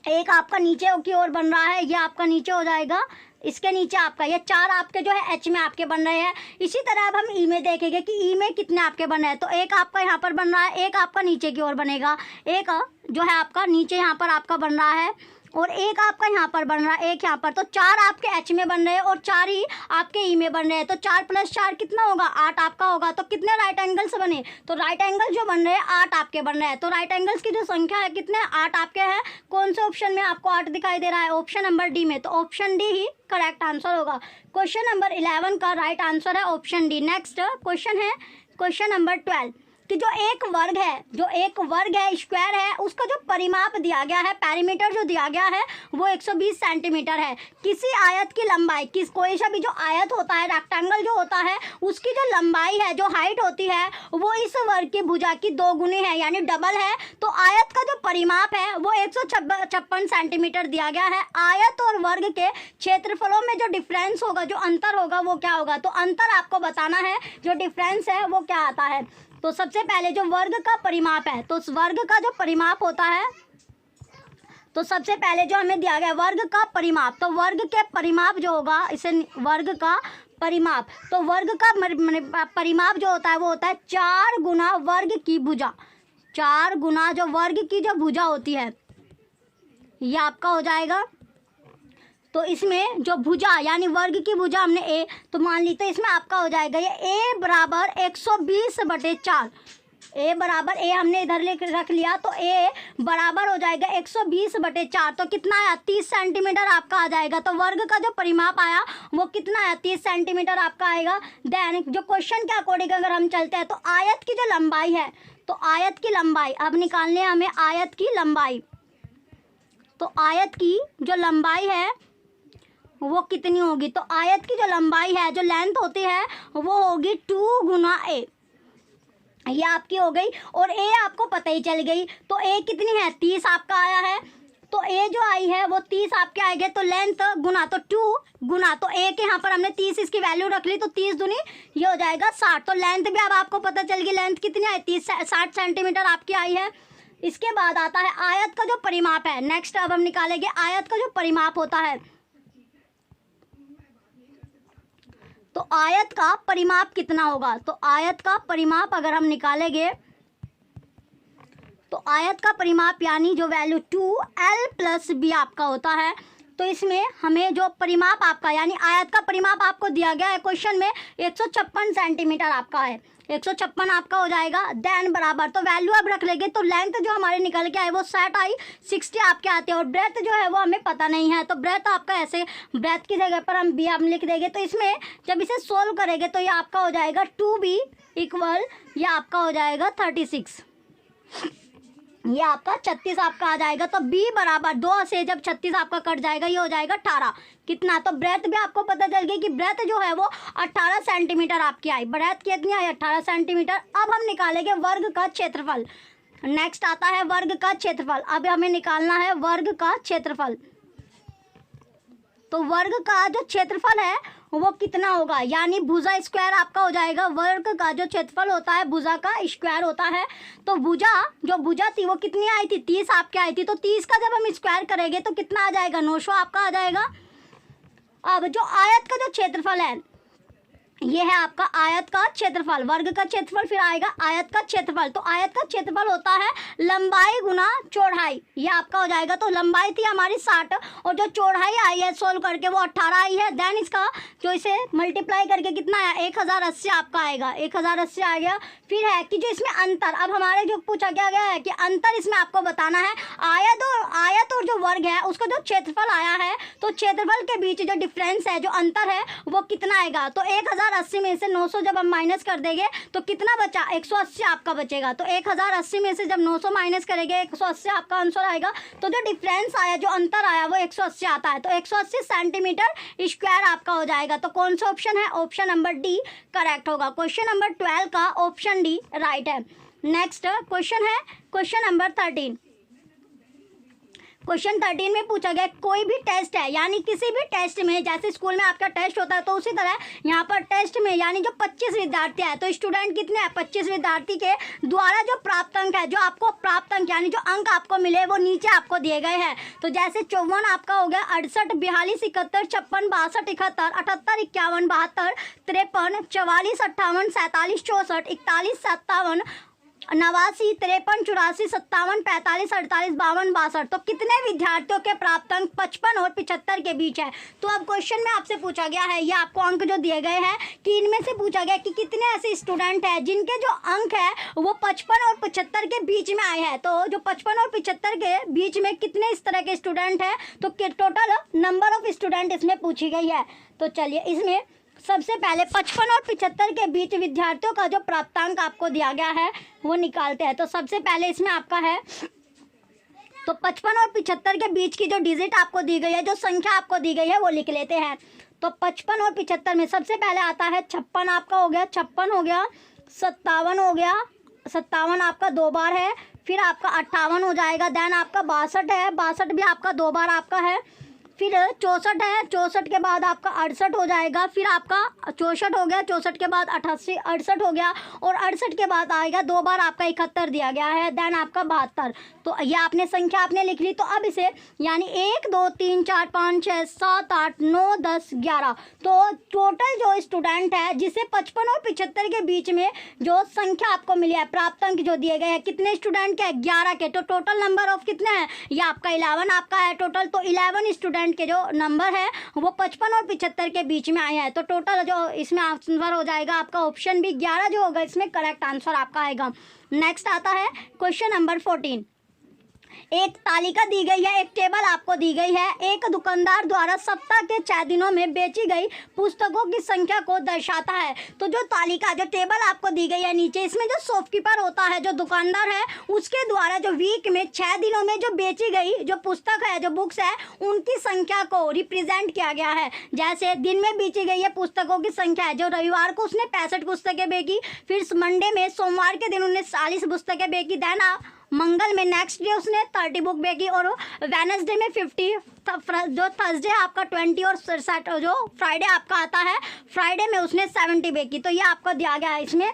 एक आपका नीचे की ओर बन रहा है, ये आपका नीचे हो जाएगा, इसके नीचे आपका, ये चार आपके जो है एच में आपके बन रहे हैं। इसी तरह अब हम ई में देखेंगे कि ई में कितने आपके बन रहे हैं, तो एक आपका यहाँ पर बन रहा है, एक आपका नीचे की ओर बनेगा, एक जो है आपका नीचे यहाँ पर आपका बन रहा है, और एक आपका यहाँ पर बन रहा है, एक यहाँ पर, तो 4 आपके H में बन रहे हैं और 4 ही आपके E में बन रहे हैं। तो 4 + 4 कितना होगा, 8 आपका होगा। तो कितने राइट एंगल्स बने, तो राइट एंगल जो बन रहे हैं 8 आपके बन रहे हैं। तो राइट एंगल्स की जो संख्या है कितने, 8 आपके हैं। कौन से ऑप्शन में आपको 8 दिखाई दे रहा है, ऑप्शन नंबर डी में। तो ऑप्शन डी ही करेक्ट आंसर होगा। क्वेश्चन नंबर 11 का राइट आंसर है ऑप्शन डी। नेक्स्ट क्वेश्चन है क्वेश्चन नंबर 12 कि जो एक वर्ग है, स्क्वायर है, उसका जो परिमाप दिया गया है, पैरीमीटर जो दिया गया है वो 120 सेंटीमीटर है। किसी आयत की लंबाई, कोई सा भी जो आयत होता है, रेक्टेंगल जो होता है, उसकी जो लंबाई है, जो हाइट होती है, वो इस वर्ग की भुजा की 2 गुनी है, यानी डबल है। तो आयत का जो परिमाप है वो 156 सेंटीमीटर दिया गया है। आयत और वर्ग के क्षेत्रफलों में जो डिफरेंस होगा, जो अंतर होगा, वो क्या होगा, तो अंतर आपको बताना है, जो डिफरेंस है वो क्या आता है। तो सबसे पहले जो वर्ग का परिमाप है, तो उस वर्ग का जो परिमाप होता है, तो सबसे पहले जो हमें दिया गया है वर्ग का परिमाप, तो वर्ग के परिमाप जो होगा, इसे वर्ग का परिमाप, तो वर्ग का परिमाप जो होता है वो होता है 4 गुना वर्ग की भुजा। 4 गुना जो वर्ग की जो भुजा होती है, ये आपका हो जाएगा। तो इसमें जो भुजा यानी वर्ग की भुजा हमने ए, तो मान ली, तो इसमें आपका हो जाएगा ये a बराबर 120/4। a बराबर a हमने इधर रख लिया, तो a बराबर हो जाएगा 120/4। तो कितना आया, 30 सेंटीमीटर आपका आ जाएगा। तो वर्ग का जो परिमाप आया वो कितना आया, 30 सेंटीमीटर आपका आएगा। देन जो क्वेश्चन के अकॉर्डिंग अगर हम चलते हैं, तो आयत की जो लंबाई है, तो आयत की लंबाई अब निकालने हैं हमें, आयत की लंबाई। तो आयत की जो लंबाई है वो कितनी होगी, तो आयत की जो लंबाई है, जो लेंथ होती है, वो होगी 2 गुना a। ये आपकी हो गई, और a आपको पता ही चल गई। तो a कितनी है, 30 आपका आया है। तो a जो आई है वो 30 आपके आएंगे, तो लेंथ गुना, तो 2 गुना, तो a के यहाँ पर हमने 30 इसकी वैल्यू रख ली, तो 30 दूनी ये हो जाएगा 60। तो लेंथ भी अब आपको पता चल गई, लेंथ कितनी आई, 60 सेंटीमीटर आपकी आई है। इसके बाद आता है आयत का जो परिमाप है। नेक्स्ट अब हम निकालेंगे आयत का जो परिमाप होता है। तो आयत का परिमाप कितना होगा, तो आयत का परिमाप अगर हम निकालेंगे, तो आयत का परिमाप यानी जो वैल्यू 2l + b आपका होता है। तो इसमें हमें जो परिमाप आपका यानी आयत का परिमाप आपको दिया गया है क्वेश्चन में 156 सेंटीमीटर आपका है, 156 आपका हो जाएगा। देन बराबर, तो वैल्यू अब रख लेंगे, तो लेंथ जो हमारे निकल के आए वो 60 आई, 60 आपके आते हैं। और ब्रेथ जो है वो हमें पता नहीं है, तो ब्रेथ आपका ऐसे, ब्रेथ की जगह पर हम लिख देंगे। तो इसमें जब इसे सोल्व करेंगे तो ये आपका हो जाएगा 2b = ये आपका हो जाएगा 36, ये आपका 36 आपका आ जाएगा। तो b बराबर 2 से जब 36 आपका कट जाएगा, ये हो जाएगा 18। कितना, तो ब्रेथ भी आपको पता चल गई कि ब्रेथ जो है वो 18 सेंटीमीटर आपकी आई। ब्रेथ कितनी आई, 18 सेंटीमीटर। अब हम निकालेंगे वर्ग का क्षेत्रफल। नेक्स्ट आता है वर्ग का क्षेत्रफल। अब हमें निकालना है वर्ग का क्षेत्रफल। तो वर्ग का जो क्षेत्रफल है वो कितना होगा, यानी भुजा स्क्वायर आपका हो जाएगा। वर्ग का जो क्षेत्रफल होता है भुजा का स्क्वायर होता है। तो जो भुजा थी वो कितनी आई थी, 30 आपके आई थी। तो 30 का जब हम स्क्वायर करेंगे तो कितना आ जाएगा, 900 आपका आ जाएगा। अब जो आयत का जो क्षेत्रफल है, ये है आपका आयत का क्षेत्रफल। वर्ग का क्षेत्रफल फिर आएगा आयत का क्षेत्रफल। तो आयत का क्षेत्रफल होता है लंबाई गुना चौड़ाई, ये आपका हो जाएगा। तो लंबाई थी हमारी 60 और जो चौड़ाई आई है सोल्व करके वो 18 आई है। देन इसका जो इसे मल्टीप्लाई करके कितना आया, 1080 आपका आएगा, 1080 आ गया। फिर है कि जो इसमें अंतर, अब हमारे जो पूछा क्या गया है कि अंतर इसमें आपको बताना है। आयत और जो वर्ग है उसका जो क्षेत्रफल आया है, तो क्षेत्रफल के बीच जो डिफरेंस है, जो अंतर है, वो कितना आएगा। तो 1080 में से 900 जब हम माइनस कर देंगे तो कितना बचा, 180 आपका बचेगा। तो 1080 में से जब 900 माइनस करेंगे 180 आपका आंसर आएगा। तो जो डिफरेंस आया, जो अंतर आया, वो 180 आता है। तो 180 सेंटीमीटर स्क्वायर आपका हो जाएगा। तो कौन सा ऑप्शन है, ऑप्शन नंबर डी करेक्ट होगा। क्वेश्चन नंबर 12 का ऑप्शन डी राइट है। नेक्स्ट क्वेश्चन है क्वेश्चन नंबर 13। क्वेश्चन 13 में पूछा गया कोई भी टेस्ट है, यानी किसी भी टेस्ट में, जैसे स्कूल में आपका टेस्ट होता है तो उसी तरह यहाँ पर टेस्ट में, यानी जो 25 विद्यार्थी है, तो स्टूडेंट कितने हैं, 25 विद्यार्थी के द्वारा जो प्राप्त अंक है, जो आपको प्राप्त अंक यानी जो अंक आपको मिले वो नीचे आपको दिए गए हैं। तो जैसे 54 आपका हो गया, 68, 42, 71, 56, 62, 71, 78, 51, 72, 53, 44, 58, 47, 64, 41, 57, 89, 53, 84, 57, 45, 48, 52, 62। तो कितने विद्यार्थियों के प्राप्त अंक 55 और 75 के बीच है। तो अब क्वेश्चन में आपसे पूछा गया है, ये आपको अंक जो दिए गए हैं कि इनमें से पूछा गया कि कितने ऐसे स्टूडेंट हैं जिनके जो अंक है वो 55 और 75 के बीच में आए हैं। तो जो 55 और 75 के बीच में कितने इस तरह के स्टूडेंट हैं, तो टोटल नंबर ऑफ स्टूडेंट इसमें पूछी गई है। तो चलिए इसमें सबसे पहले 55 और 75 के बीच विद्यार्थियों का जो प्राप्तांक आपको दिया गया है वो निकालते हैं। तो सबसे पहले इसमें आपका है, तो 55 और 75 के बीच की जो डिजिट आपको दी गई है, जो संख्या आपको दी गई है वो लिख लेते हैं। तो 55 और 75 में सबसे पहले आता है 56 आपका हो गया, 56 हो गया, 57 हो गया, 57 आपका 2 बार है, फिर आपका 58 हो जाएगा, देन आपका 62 है, 62 भी आपका 2 बार आपका है, फिर 64 है, 64 के बाद आपका 68 हो जाएगा, फिर आपका 64 हो गया, 64 के बाद 88, 68 हो गया, और 68 के बाद आएगा 2 बार आपका 71 दिया गया है, देन आपका 72। तो ये आपने संख्या आपने लिख ली। तो अब इसे यानी 1 2 3 4 5 6 7 8 9 10 11, तो टोटल जो स्टूडेंट है जिसे 55 और 75 के बीच में जो संख्या आपको मिली है, प्राप्त अंक जो दिए गए हैं, कितने स्टूडेंट के, 11 के। तो टोटल नंबर ऑफ कितने हैं, ये आपका 11 आपका है टोटल। तो 11 स्टूडेंट के जो नंबर है वो 55 और 75 के बीच में आए हैं। तो टोटल जो इसमें आंसर हो जाएगा आपका ऑप्शन बी 11 जो होगा इसमें करेक्ट आंसर आपका आएगा। नेक्स्ट आता है क्वेश्चन नंबर 14। एक तालिका दी गई है, एक टेबल आपको दी गई है, एक दुकानदार द्वारा सप्ताह के 6 दिनों में बेची गई पुस्तकों की संख्या को दर्शाता है। तो जो तालिका, जो टेबल आपको दी गई है नीचे, इसमें जो शॉपकीपर होता है, जो दुकानदार है, उसके द्वारा जो वीक में 6 दिनों में जो बेची गई जो पुस्तक है, जो बुक्स है, उनकी संख्या को रिप्रेजेंट किया गया है। जैसे दिन में बेची गई है पुस्तकों की संख्या है, जो रविवार को उसने 65 पुस्तकें बेची, फिर मंडे में, सोमवार के दिन उन्होंने 40 पुस्तकें बेची, देन मंगल में नेक्स्ट डे उसने 30 बुक बेची, और वेडनेसडे में 50, जो थर्सडे आपका 20, और जो फ्राइडे आपका आता है, फ्राइडे में उसने 70 बेची। तो ये आपको दिया गया है इसमें।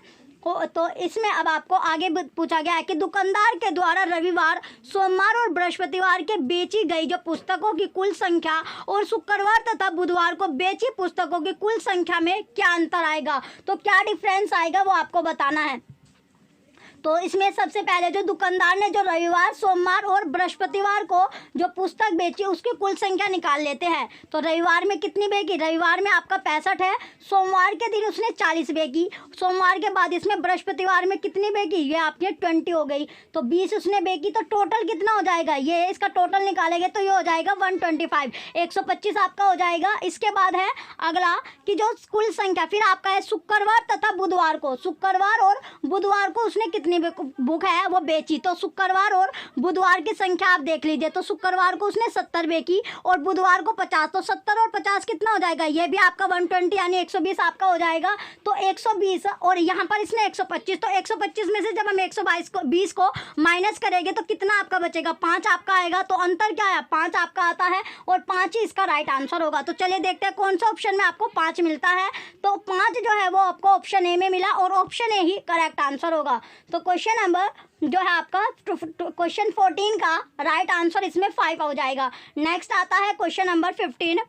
तो इसमें अब आपको आगे पूछा गया है कि दुकानदार के द्वारा रविवार, सोमवार और बृहस्पतिवार के बेची गई जो पुस्तकों की कुल संख्या और शुक्रवार तथा बुधवार को बेची पुस्तकों की कुल संख्या में क्या अंतर आएगा, तो क्या डिफरेंस आएगा वो आपको बताना है। तो इसमें सबसे पहले जो दुकानदार ने जो रविवार, सोमवार और बृहस्पतिवार को जो पुस्तक बेची उसकी कुल संख्या निकाल लेते हैं। तो रविवार में कितनी बेची, रविवार में आपका 65 है, सोमवार के दिन उसने 40 बेची, सोमवार के बाद इसमें बृहस्पतिवार में कितनी बेची, ये आपकी 20 हो गई, तो 20 उसने बेची। तो टोटल कितना हो जाएगा, ये इसका टोटल निकालेंगे तो ये हो जाएगा 125, 125 आपका हो जाएगा। इसके बाद है अगला कि जो कुल संख्या फिर आपका है शुक्रवार तथा बुधवार को, शुक्रवार और बुधवार को उसने कितनी बुक है वो बेची। तो शुक्रवार और बुधवार की संख्या आप देख लीजिए, तो शुक्रवार को उसने 70 बेची और बुधवार को 50, तो 70 और 50 कितना हो जाएगा, ये भी आपका 120 यानी 120 आपका हो जाएगा। तो 120 और यहाँ पर इसने 125, तो 125 में से जब हम 120 को माइनस करेंगे तो कितना आपका बचेगा, 5 आपका आएगा। तो अंतर क्या है, 5 आपका आता है और 5 ही इसका राइट आंसर होगा। तो चलिए देखते हैं कौन सा ऑप्शन में आपको 5 मिलता है। तो 5 जो है वो आपको ऑप्शन ए में मिला और option A he correct answer होगा। तो क्वेश्चन नंबर जो है आपका क्वेश्चन 14 का राइट आंसर इसमें 5 हो जाएगा। नेक्स्ट आता है क्वेश्चन नंबर 15।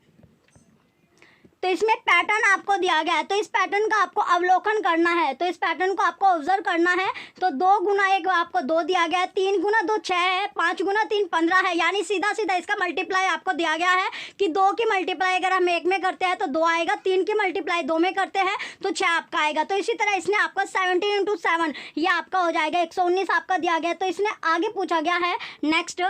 तो इसमें पैटर्न आपको दिया गया है, तो इस पैटर्न का आपको अवलोकन करना है, तो इस पैटर्न को आपको ऑब्जर्व करना है। तो 2 गुना 1 आपको 2 दिया गया है, 3 गुना 2 6 है, 5 गुना 3 15 है, यानी सीधा सीधा इसका मल्टीप्लाई आपको दिया गया है कि 2 की मल्टीप्लाई अगर हम 1 में करते हैं तो 2 आएगा, 3 की मल्टीप्लाई 2 में करते हैं तो 6 आपका आएगा। तो इसी तरह इसने आपका 17 × 7 ये आपका हो जाएगा 119 आपका दिया गया। तो इसने आगे पूछा गया है नेक्स्ट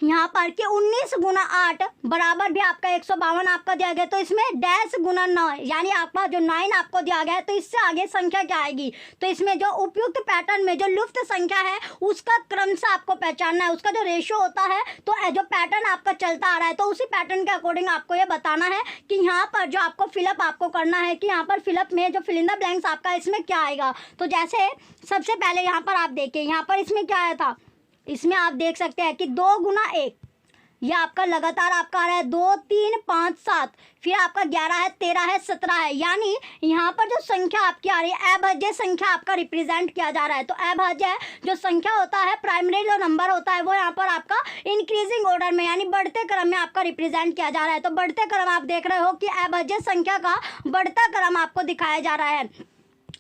यहाँ पर कि 19 गुना 8 बराबर भी आपका 152 आपका दिया गया। तो इसमें डैश गुना 9 यानी आपका जो 9 आपको दिया गया है, तो इससे आगे संख्या क्या आएगी। तो इसमें जो उपयुक्त पैटर्न में जो लुप्त संख्या है उसका क्रम से आपको पहचानना है, उसका जो रेशियो होता है, तो जो पैटर्न आपका चलता आ रहा है तो उसी पैटर्न के अकॉर्डिंग आपको ये बताना है कि यहाँ पर जो आपको फिलअप आपको करना है कि यहाँ पर फिलअप में जो फिल इन द ब्लैंक्स आपका इसमें क्या आएगा। तो जैसे सबसे पहले यहाँ पर आप देखिए, यहाँ पर इसमें क्या आया था, इसमें आप देख सकते हैं कि 2 गुना 1 ये आपका लगातार आपका आ रहा है 2 3 5 7, फिर आपका 11 है, 13 है, 17 है, यानी यहाँ पर जो संख्या आपकी आ रही है अभाज्य संख्या आपका रिप्रेजेंट किया जा रहा है। तो अभाज्य जो संख्या होता है, प्राइमरी जो नंबर होता है वो यहाँ पर आपका इंक्रीजिंग ऑर्डर में यानी बढ़ते क्रम में आपका रिप्रेजेंट किया जा रहा है। तो बढ़ते क्रम आप देख रहे हो कि अभाज्य संख्या का बढ़ता क्रम आपको दिखाया जा रहा है।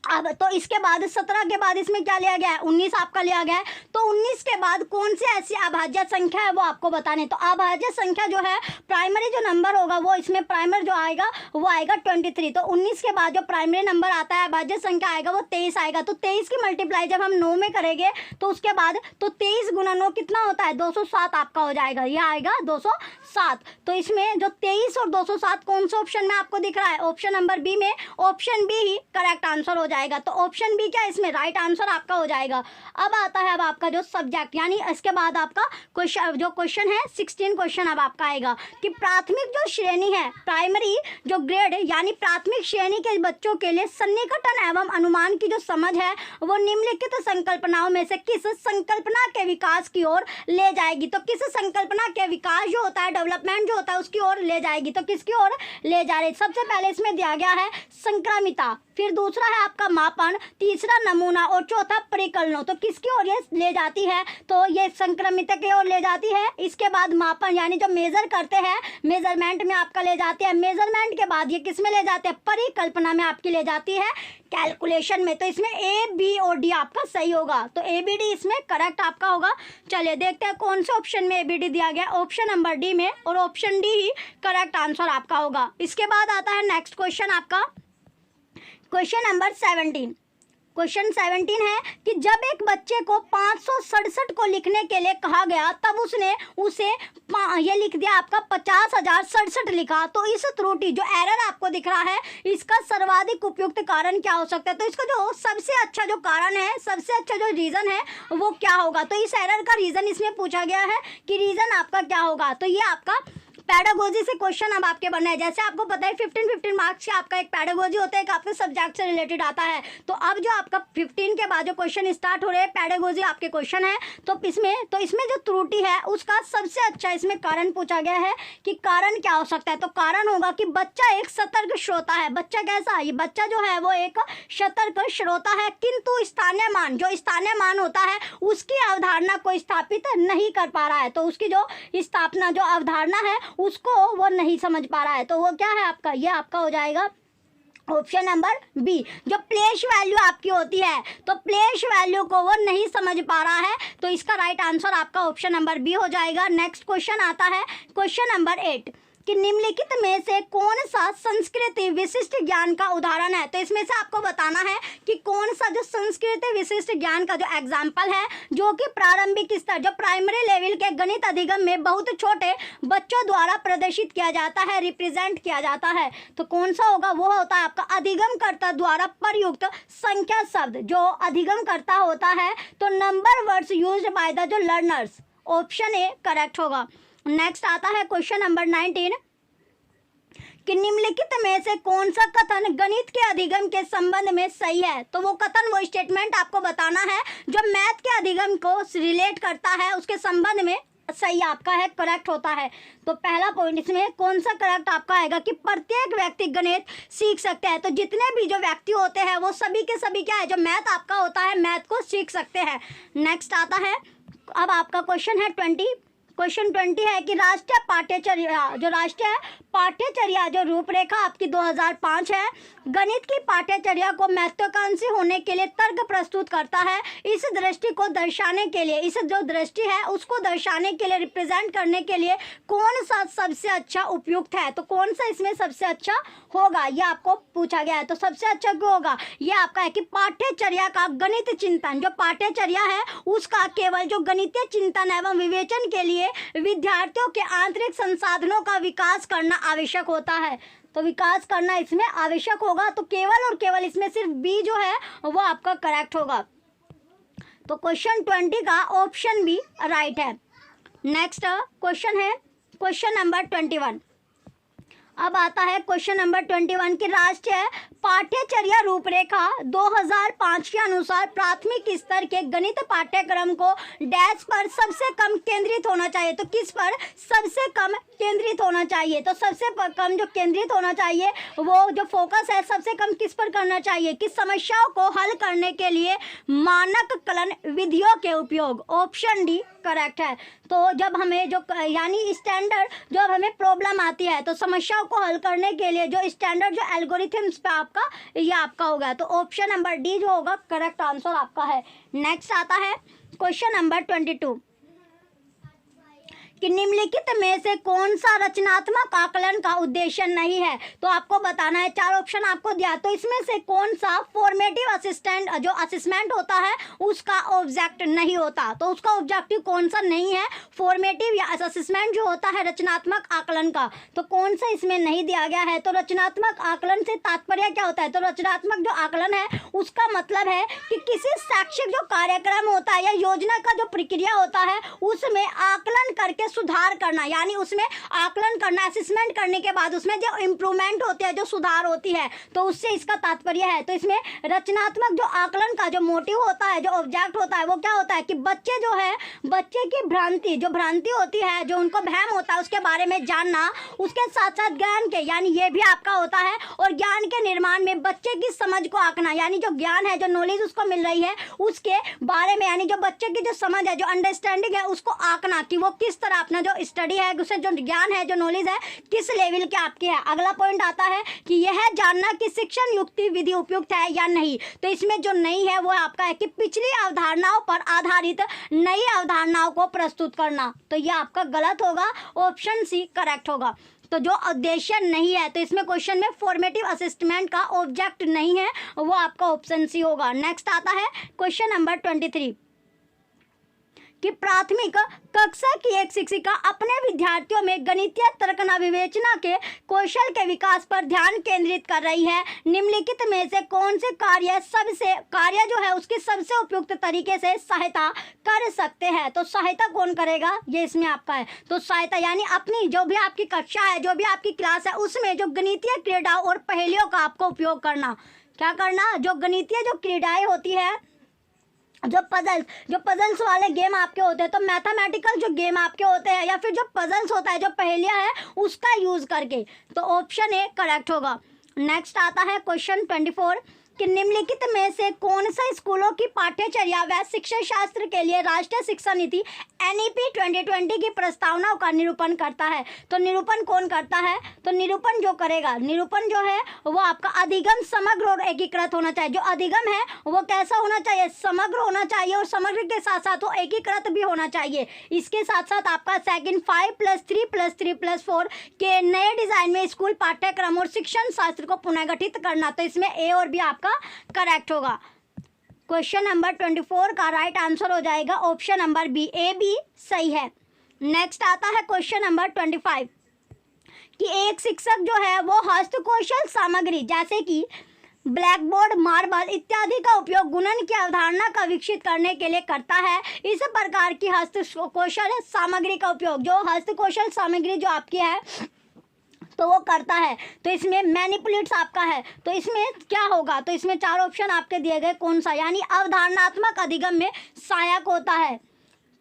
अब तो इसके बाद 17 के बाद इसमें क्या लिया गया है, 19 आपका लिया गया है। तो 19 के बाद कौन सी ऐसी अभाज्य संख्या है वो आपको बताने। तो अभाज्य संख्या जो है, प्राइमरी जो नंबर होगा वो इसमें प्राइमरी जो आएगा वो आएगा 23। तो 19 के बाद जो प्राइमरी नंबर आता है अभाज्य संख्या आएगा वो 23 आएगा। तो 23 की मल्टीप्लाई जब हम 9 में करेंगे तो उसके बाद तो 23 गुना 9 कितना होता है, 207 आपका हो जाएगा, यह आएगा 207। तो इसमें जो 23 और 207 कौन से ऑप्शन में आपको दिख रहा है, ऑप्शन नंबर बी में, ऑप्शन बी ही करेक्ट आंसर हो जाएगा। तो ऑप्शन बी क्या इसमें राइट आंसर आपका हो जाएगा। अब आता है अब आपका जो सब्जेक्ट, यानी इसके बाद आपका क्वेश्चन है 16 क्वेश्चन अब आपका आएगा कि प्राथमिक जो श्रेणी है, प्राइमरी जो ग्रेड यानी प्राथमिक श्रेणी के बच्चों के लिए सन्निकटन एवं अनुमान की जो समझ है वो निम्नलिखित संकल्पनाओं में से किस संकल्पना के विकास की ओर ले जाएगी। तो किस संकल्पना के विकास जो होता है, डेवलपमेंट जो होता है उसकी ओर ले जाएगी। तो किसकी ओर ले जा रही, सबसे पहले इसमें दिया गया है संक्रमिता, फिर दूसरा है आपका मापन, तीसरा नमूना और चौथा परिकलनों। तो किसकी ओर ये ले जाती है, तो ये संक्रमित की ओर ले जाती है। इसके बाद मापन यानी जो मेजर करते हैं, मेजरमेंट में आपका ले जाती है। मेजरमेंट के बाद ये किस में ले जाते हैं, परिकल्पना में आपकी ले जाती है, कैलकुलेशन में। तो इसमें ए बी और डी आपका सही होगा। तो ए बी डी इसमें करेक्ट आपका होगा। चलिए देखते हैं कौन से ऑप्शन में ए बी डी दिया गया, ऑप्शन नंबर डी में, और ऑप्शन डी ही करेक्ट आंसर आपका होगा। इसके बाद आता है नेक्स्ट क्वेश्चन आपका, क्वेश्चन नंबर 17। क्वेश्चन 17 है कि जब एक बच्चे को 567 को लिखने के लिए कहा गया तब उसने उसे ये लिख दिया आपका 50,067 लिखा। तो इस त्रुटि जो एरर आपको दिख रहा है इसका सर्वाधिक उपयुक्त कारण क्या हो सकता है। तो इसका जो सबसे अच्छा जो कारण है, सबसे अच्छा जो रीज़न है वो क्या होगा। तो इस एरर का रीज़न इसमें पूछा गया है कि रीज़न आपका क्या होगा। तो ये आपका पैडागोजी से क्वेश्चन अब आपके बनना है। जैसे आपको पता है 15 मार्क्स का आपका एक पैडागोजी होता है, एक आपके सब्जेक्ट से रिलेटेड आता है। तो अब जो आपका 15 के बाद जो क्वेश्चन स्टार्ट हो रहे हैं पैडागोजी आपके क्वेश्चन है, तो इसमें जो त्रुटि है उसका सबसे अच्छा इसमें कारण पूछा गया है कि कारण क्या हो सकता है। तो कारण होगा कि बच्चा एक सतर्क श्रोता है। बच्चा कैसा है, ये बच्चा जो है वो एक सतर्क श्रोता है, किंतु स्थानीय मान होता है उसकी अवधारणा को स्थापित नहीं कर पा रहा है। तो उसकी जो स्थापना जो अवधारणा है उसको वो नहीं समझ पा रहा है। तो वो क्या है आपका, ये आपका हो जाएगा ऑप्शन नंबर बी। जो प्लेस वैल्यू आपकी होती है तो प्लेस वैल्यू को वो नहीं समझ पा रहा है। तो इसका राइट आंसर आपका ऑप्शन नंबर बी हो जाएगा। नेक्स्ट क्वेश्चन आता है क्वेश्चन नंबर 8 कि निम्नलिखित में से कौन सा संस्कृति विशिष्ट ज्ञान का उदाहरण है। तो इसमें से आपको बताना है कि कौन सा जो संस्कृति विशिष्ट ज्ञान का जो एग्जाम्पल है जो कि प्रारंभिक स्तर जो प्राइमरी लेवल के गणित अधिगम में बहुत छोटे बच्चों द्वारा प्रदर्शित किया जाता है, रिप्रेजेंट किया जाता है। तो कौन सा होगा, वो होता है आपका अधिगमकर्ता द्वारा प्रयुक्त संख्या शब्द। जो अधिगमकर्ता होता है तो number words used by the जो लर्नर्स, ऑप्शन ए करेक्ट होगा। नेक्स्ट आता है क्वेश्चन नंबर 19 कि निम्नलिखित में से कौन सा कथन गणित के अधिगम के संबंध में सही है। तो वो कथन, वो स्टेटमेंट आपको बताना है जो मैथ के अधिगम को रिलेट करता है, उसके संबंध में सही आपका है, करेक्ट होता है। तो पहला पॉइंट इसमें कौन सा करेक्ट आपका आएगा कि प्रत्येक व्यक्ति गणित सीख सकते हैं। तो जितने भी जो व्यक्ति होते हैं वो सभी के सभी क्या है, जो मैथ आपका होता है मैथ को सीख सकते हैं। नेक्स्ट आता है अब आपका क्वेश्चन है 20। क्वेश्चन 20 है कि राष्ट्रीय पाठ्यचर्या जो रूपरेखा आपकी 2005 है, गणित की पाठ्यचर्या को महत्वाकांक्षी होने के लिए तर्क प्रस्तुत करता है। इस दृष्टि को दर्शाने के लिए, इस जो दृष्टि है उसको दर्शाने के लिए, रिप्रेजेंट करने के लिए कौन सा सबसे अच्छा उपयुक्त है। तो कौन सा इसमें सबसे अच्छा होगा, ये आपको पूछा गया है। तो सबसे अच्छा क्यों होगा, ये आपका है कि पाठ्यचर्या का गणित चिंतन, जो पाठ्यचर्या है उसका केवल जो गणितीय चिंतन एवं विवेचन के लिए विद्यार्थियों के आंतरिक संसाधनों का विकास करना आवश्यक होता है। तो विकास करना इसमें आवश्यक होगा। तो केवल और केवल इसमें सिर्फ बी जो है वो आपका करेक्ट होगा। तो क्वेश्चन 20 का ऑप्शन बी राइट है। नेक्स्ट क्वेश्चन है क्वेश्चन नंबर 21। अब आता है क्वेश्चन नंबर 21 की राष्ट्रीय पाठ्यचर्या रूपरेखा 2005 के अनुसार प्राथमिक स्तर के गणित पाठ्यक्रम को डैश पर सबसे कम केंद्रित होना चाहिए। तो किस पर सबसे कम केंद्रित होना चाहिए, तो सबसे कम जो केंद्रित होना चाहिए वो जो फोकस है सबसे कम किस पर करना चाहिए कि समस्याओं को हल करने के लिए मानक कलन विधियों के उपयोग, ऑप्शन डी करेक्ट है। तो जब हमें जो यानी स्टैंडर्ड जब हमें प्रॉब्लम आती है तो समस्याओं को हल करने के लिए जो स्टैंडर्ड जो एल्गोरिथम्स पे आपका ये आपका होगा, तो ऑप्शन नंबर डी जो होगा करेक्ट आंसर आपका है। नेक्स्ट आता है क्वेश्चन नंबर 22 कि निम्नलिखित में से कौन सा रचनात्मक आकलन का उद्देश्य नहीं है। तो आपको बताना है, चार ऑप्शन आपको दिया, तो इसमें से कौन सा फॉर्मेटिव असिस्टेंट जो असेसमेंट होता है उसका ऑब्जेक्ट नहीं होता। तो उसका ऑब्जेक्टिव कौन सा नहीं है, फॉर्मेटिव या असेसमेंट जो होता है रचनात्मक आकलन का, तो कौन सा इसमें नहीं दिया गया है। तो रचनात्मक आकलन से तात्पर्य क्या होता है, तो रचनात्मक जो आकलन है उसका मतलब है कि किसी शैक्षिक जो कार्यक्रम होता है या योजना का जो प्रक्रिया होता है उसमें आकलन करके सुधार करना, यानी उसमें आकलन करना, असेसमेंट करने के बाद उसमें जो इम्प्रूवमेंट होती है, जो सुधार होती है, तो उससे इसका तात्पर्य है। तो इसमें रचनात्मक जो आकलन का जो मोटिव होता है, जो ऑब्जेक्ट होता है, वो क्या होता है कि बच्चे जो है, बच्चे की भ्रांति जो भ्रांति होती है, जो उनको वहम होता है उसके बारे में जानना, उसके साथ साथ ज्ञान के यानी ये भी आपका होता है, और ज्ञान के निर्माण में बच्चे की समझ को आंकना, यानी जो ज्ञान है, जो नॉलेज उसको मिल रही है उसके बारे में, यानी जो बच्चे की जो समझ है, जो अंडरस्टैंडिंग है, उसको आंकना कि वो किस तरह अपना जो स्टडी है, उसे जो ज्ञान है, जो नॉलेज है, किस लेवल के आपकी है। अगला पॉइंट आता है कि यह जानना कि शिक्षण युक्ति विधि उपयुक्त है या नहीं। तो इसमें जो नहीं है वो आपका है कि पिछली अवधारणाओं पर आधारित नई अवधारणाओं को प्रस्तुत करना। तो यह आपका गलत होगा, ऑप्शन सी करेक्ट होगा। तो जो उद्देश्य नहीं है, तो इसमें क्वेश्चन में फॉर्मेटिव असिस्टमेंट का ऑब्जेक्ट नहीं है, वो आपका ऑप्शन सी होगा। नेक्स्ट आता है क्वेश्चन नंबर 23 कि प्राथमिक कक्षा की एक शिक्षिका अपने विद्यार्थियों में गणितीय तर्कना विवेचना के कौशल के विकास पर ध्यान केंद्रित कर रही है। निम्नलिखित में से कौन से कार्य जो है उसकी सबसे उपयुक्त तरीके से सहायता कर सकते हैं। तो सहायता कौन करेगा, ये इसमें आपका है। तो सहायता यानी अपनी जो भी आपकी कक्षा है, जो भी आपकी क्लास है, उसमें जो गणितीय क्रीड़ाओं और पहेलियों का आपको उपयोग करना। क्या करना, जो गणितीय जो क्रीड़ाएं होती है, जो पजल्स वाले गेम आपके होते हैं, तो मैथमेटिकल जो गेम आपके होते हैं, या फिर जो पजल्स होता है, जो पहेलियां है, उसका यूज करके, तो ऑप्शन ए करेक्ट होगा। नेक्स्ट आता है क्वेश्चन 24 कि निम्नलिखित में से कौन सा स्कूलों की पाठ्यचर्या व शिक्षा शास्त्र के लिए राष्ट्रीय शिक्षा नीति NEP 2020 की प्रस्तावनाओं का निरूपण करता है। तो निरूपण कौन करता है, तो निरूपण जो करेगा, निरूपण जो है वो आपका अधिगम समग्र और एकीकृत होना चाहिए। जो अधिगम है वो कैसा होना चाहिए, समग्र होना चाहिए, और समग्र के साथ साथ वो एकीकृत भी होना चाहिए। इसके साथ साथ आपका सेकंड 5+3+3+4 के नए डिजाइन में स्कूल पाठ्यक्रम और शिक्षण शास्त्र को पुनर्गठित करना। तो इसमें ए और बी आपका करेक्ट होगा। क्वेश्चन नंबर 24 का राइट आंसर हो जाएगा option number B, A B सही है। नेक्स्ट आता है क्वेश्चन नंबर 25 कि एक शिक्षक जो है वो हस्तकौशल सामग्री जैसे कि ब्लैक बोर्ड, मार्बल इत्यादि का उपयोग गुणन की अवधारणा का विकसित करने के लिए करता है। इस प्रकार की हस्तकौशल सामग्री का उपयोग, जो हस्तकौशल सामग्री जो आपकी है तो वो करता है, तो इसमें मैनिपुलेट्स आपका है। तो इसमें क्या होगा, तो इसमें चार ऑप्शन आपके दिए गए, कौन सा, यानी अवधारणात्मक अधिगम में सहायक होता है।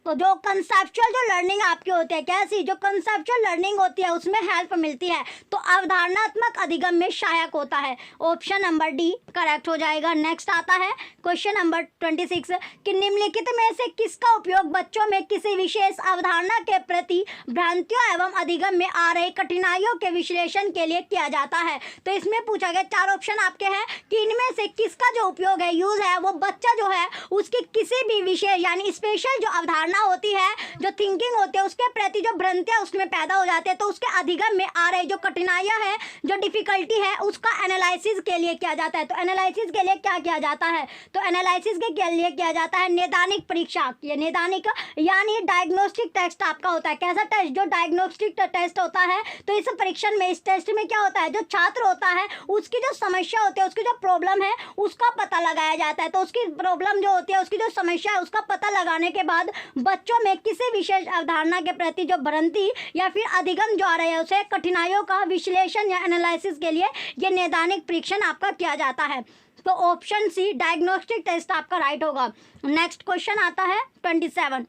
तो जो कंसेप्चुअल जो लर्निंग आपकी होती है, कैसी जो कंसेप्चुअल लर्निंग होती है उसमें हेल्प मिलती है, तो अवधारणात्मक अधिगम में सहायक होता है। ऑप्शन नंबर डी करेक्ट हो जाएगा। नेक्स्ट आता है क्वेश्चन नंबर 26 कि निम्नलिखित में से किसका उपयोग बच्चों में किसी विशेष अवधारणा के प्रति भ्रांतियों एवं अधिगम में आ रही कठिनाइयों के विश्लेषण के लिए किया जाता है। तो इसमें पूछा गया, चार ऑप्शन आपके हैं कि इनमें से किसका जो उपयोग है, यूज है, वो बच्चा जो है उसकी किसी भी विशेष यानी स्पेशल जो अवधारणा होती है, जो थिंकिंग होती है, उसके प्रति जो भ्रांतियां उसमें पैदा हो जाती है, तो उसके अधिगम में आ रही जो कठिनाइयां हैं, जो डिफिकल्टी है, उसका एनालिसिस के लिए किया जाता है। तो एनालिसिस के लिए क्या किया जाता है, तो एनालिसिस के लिए किया जाता है नैदानिक परीक्षा। ये नैदानिक यानी डायग्नोस्टिक टेस्ट आपका होता है। कैसा टेस्ट, जो डायग्नोस्टिक टेस्ट होता है। तो इस परीक्षण में, इस टेस्ट में क्या होता है, जो छात्र होता है उसकी जो समस्या होती है, उसकी जो प्रॉब्लम है उसका पता लगाया जाता है। तो उसकी प्रॉब्लम जो होती है, उसकी जो समस्या है, उसका पता लगाने के बाद बच्चों में किसी विशेष अवधारणा के प्रति जो भ्रांति या फिर अधिगम जो आ रहा है, उसे कठिनाइयों का विश्लेषण या एनालिसिस के लिए ये नैदानिक परीक्षण आपका किया जाता है। तो ऑप्शन सी डायग्नोस्टिक टेस्ट आपका राइट होगा। नेक्स्ट क्वेश्चन आता है 27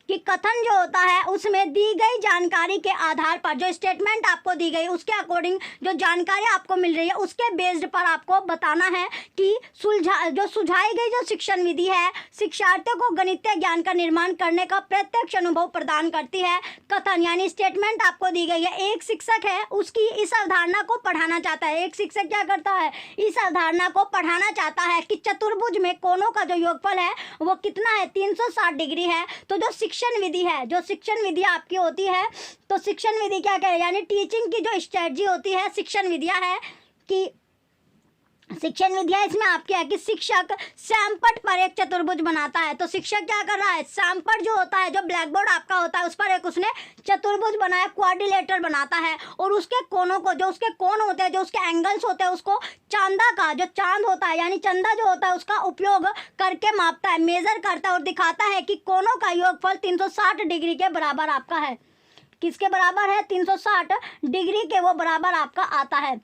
कि कथन जो होता है उसमें दी गई जानकारी के आधार पर, जो स्टेटमेंट आपको दी गई उसके अकॉर्डिंग जो जानकारी आपको मिल रही है उसके बेस्ड पर आपको बताना है कि सुझाई गई जो शिक्षण विधि है शिक्षार्थियों को गणितीय ज्ञान का निर्माण करने का प्रत्यक्ष अनुभव प्रदान करती है। कथन यानी स्टेटमेंट आपको दी गई है, एक शिक्षक है उसकी इस अवधारणा को पढ़ाना चाहता है। एक शिक्षक क्या करता है, इस अवधारणा को पढ़ाना चाहता है कि चतुर्भुज में कोणों का जो योगफल है वो कितना है, 360 डिग्री है। तो जो शिक्षण विधि है, जो शिक्षण विधि आपकी होती है, तो शिक्षण विधि क्या कह रहे हैं, यानी टीचिंग की जो स्ट्रेटजी होती है, शिक्षण विधियाँ है कि शिक्षण विधिया इसमें आपकी है कि शिक्षक सैमपट पर एक चतुर्भुज बनाता है। तो शिक्षक क्या कर रहा है, सैमपट जो होता है, जो ब्लैक बोर्ड आपका होता है उस पर एक उसने चतुर्भुज बनाया, क्वाड्रिलेटरल बनाता है और उसके कोनों को, जो उसके कोण होते हैं, जो उसके एंगल्स होते हैं, उसको चांदा का, जो चांद होता है यानी चंदा जो होता है उसका उपयोग करके मापता है, मेजर करता है और दिखाता है कि कोनों का योगफल 360 डिग्री के बराबर आपका है। किसके बराबर है, 360 डिग्री के वो बराबर आपका आता है।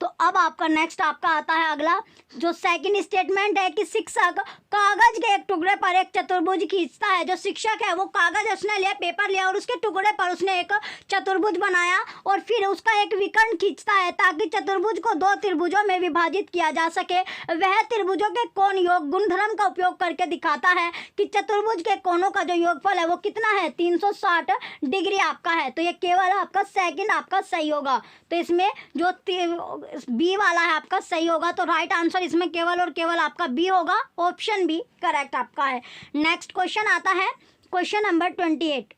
तो अब आपका नेक्स्ट आपका आता है अगला, जो सेकंड स्टेटमेंट है कि शिक्षक कागज के एक टुकड़े पर एक चतुर्भुज खींचता है। जो शिक्षक है वो कागज उसने लिया, पेपर लिया और उसके टुकड़े पर उसने एक चतुर्भुज बनाया और फिर उसका एक विकर्ण खींचता है ताकि चतुर्भुज को दो त्रिभुजों में विभाजित किया जा सके। वह त्रिभुजों के कोण योग गुणधर्म का उपयोग करके दिखाता है कि चतुर्भुज के कोणों का जो योगफल है वो कितना है, 360 डिग्री आपका है। तो ये केवल आपका सेकंड आपका सही होगा। तो इसमें जो बी वाला है आपका सही होगा। तो राइट आंसर इसमें केवल और केवल आपका बी होगा, ऑप्शन बी करेक्ट आपका है। नेक्स्ट क्वेश्चन आता है क्वेश्चन नंबर 28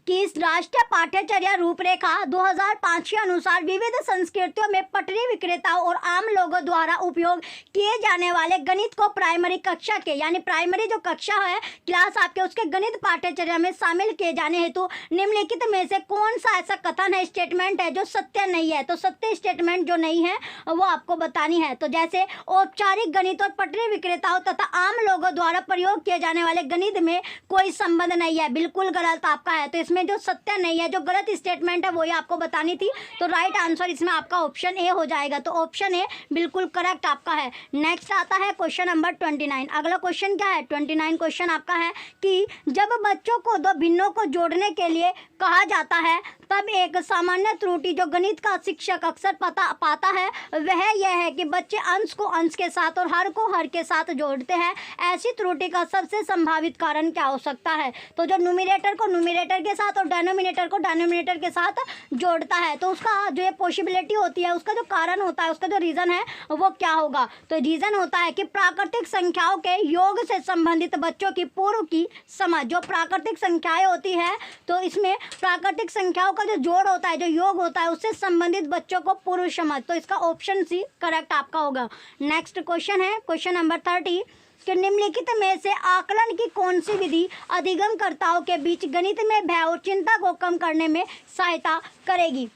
कि इस राष्ट्रीय पाठ्यचर्या रूपरेखा 2005 के अनुसार विविध संस्कृतियों में पटरी विक्रेताओं और आम लोगों द्वारा उपयोग किए जाने वाले गणित को प्राइमरी कक्षा के, यानी प्राइमरी जो कक्षा है क्लास आपके, उसके गणित पाठ्यचर्या में शामिल किए जाने हेतु निम्नलिखित में से कौन सा ऐसा कथन है, स्टेटमेंट है जो सत्य नहीं है। तो सत्य स्टेटमेंट जो नहीं है वो आपको बतानी है। तो जैसे औपचारिक गणित और पटरी विक्रेताओं तथा आम लोगों द्वारा प्रयोग किए जाने वाले गणित में कोई संबंध नहीं है, बिल्कुल गलत आपका है। तो इसमें जो सत्य नहीं है, जो गलत स्टेटमेंट है वो ही आपको बतानी थी। तो राइट आंसर इसमें आपका ऑप्शन ए हो जाएगा। तो ऑप्शन ए बिल्कुल करेक्ट आपका है। नेक्स्ट आता है क्वेश्चन नंबर 29। अगला क्वेश्चन क्या है, 29 क्वेश्चन आपका है कि जब बच्चों को दो भिन्नों को जोड़ने के लिए कहा जाता है तब एक सामान्य त्रुटि जो गणित का शिक्षक अक्सर पाता है वह यह है कि बच्चे अंश को अंश के साथ और हर को हर के साथ जोड़ते हैं। ऐसी त्रुटि का सबसे संभावित कारण क्या हो सकता है। तो जो न्यूमरेटर को न्यूमरेटर के साथ और डिनोमिनेटर को डिनोमिनेटर के साथ जोड़ता है तो उसका जो ये पॉसिबिलिटी होती है, उसका जो कारण होता है, उसका जो रीज़न है वो क्या होगा। तो रीज़न होता है कि प्राकृतिक संख्याओं के योग से संबंधित बच्चों की पूर्व की समझ। जो प्राकृतिक संख्याएं होती है तो इसमें प्राकृतिक संख्याओं का जो जोड़ होता है, जो योग होता है, उससे संबंधित बच्चों को पूर्व समझ। तो इसका ऑप्शन सी करेक्ट आपका होगा। नेक्स्ट क्वेश्चन है क्वेश्चन नंबर 30 कि निम्नलिखित में से आकलन की कौन सी विधि अधिगमकर्ताओं के बीच गणित में भय और चिंता को कम करने में सहायता करेगी।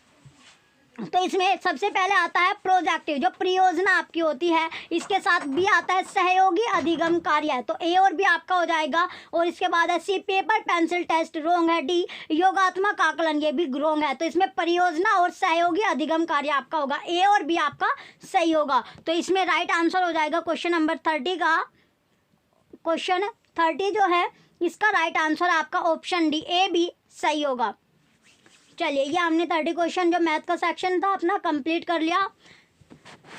तो इसमें सबसे पहले आता है प्रोजेक्टिव, जो परियोजना आपकी होती है। इसके साथ बी आता है सहयोगी अधिगम कार्य, तो ए और बी आपका हो जाएगा। और इसके बाद है सी पेपर पेंसिल टेस्ट, रोंग है। डी योगात्मक आकलन, ये भी रोंग है। तो इसमें परियोजना और सहयोगी अधिगम कार्य आपका होगा, ए और बी आपका सही होगा। तो इसमें राइट आंसर हो जाएगा क्वेश्चन नंबर 30 का। क्वेश्चन 30 जो है इसका राइट आंसर आपका ऑप्शन डी, ए बी सही होगा। चलिए ये हमने 30 क्वेश्चन जो मैथ का सेक्शन था अपना कंप्लीट कर लिया।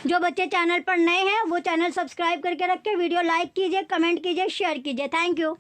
जो बच्चे चैनल पर नए हैं वो चैनल सब्सक्राइब करके रखें, वीडियो लाइक कीजिए, कमेंट कीजिए, शेयर कीजिए। Thank you.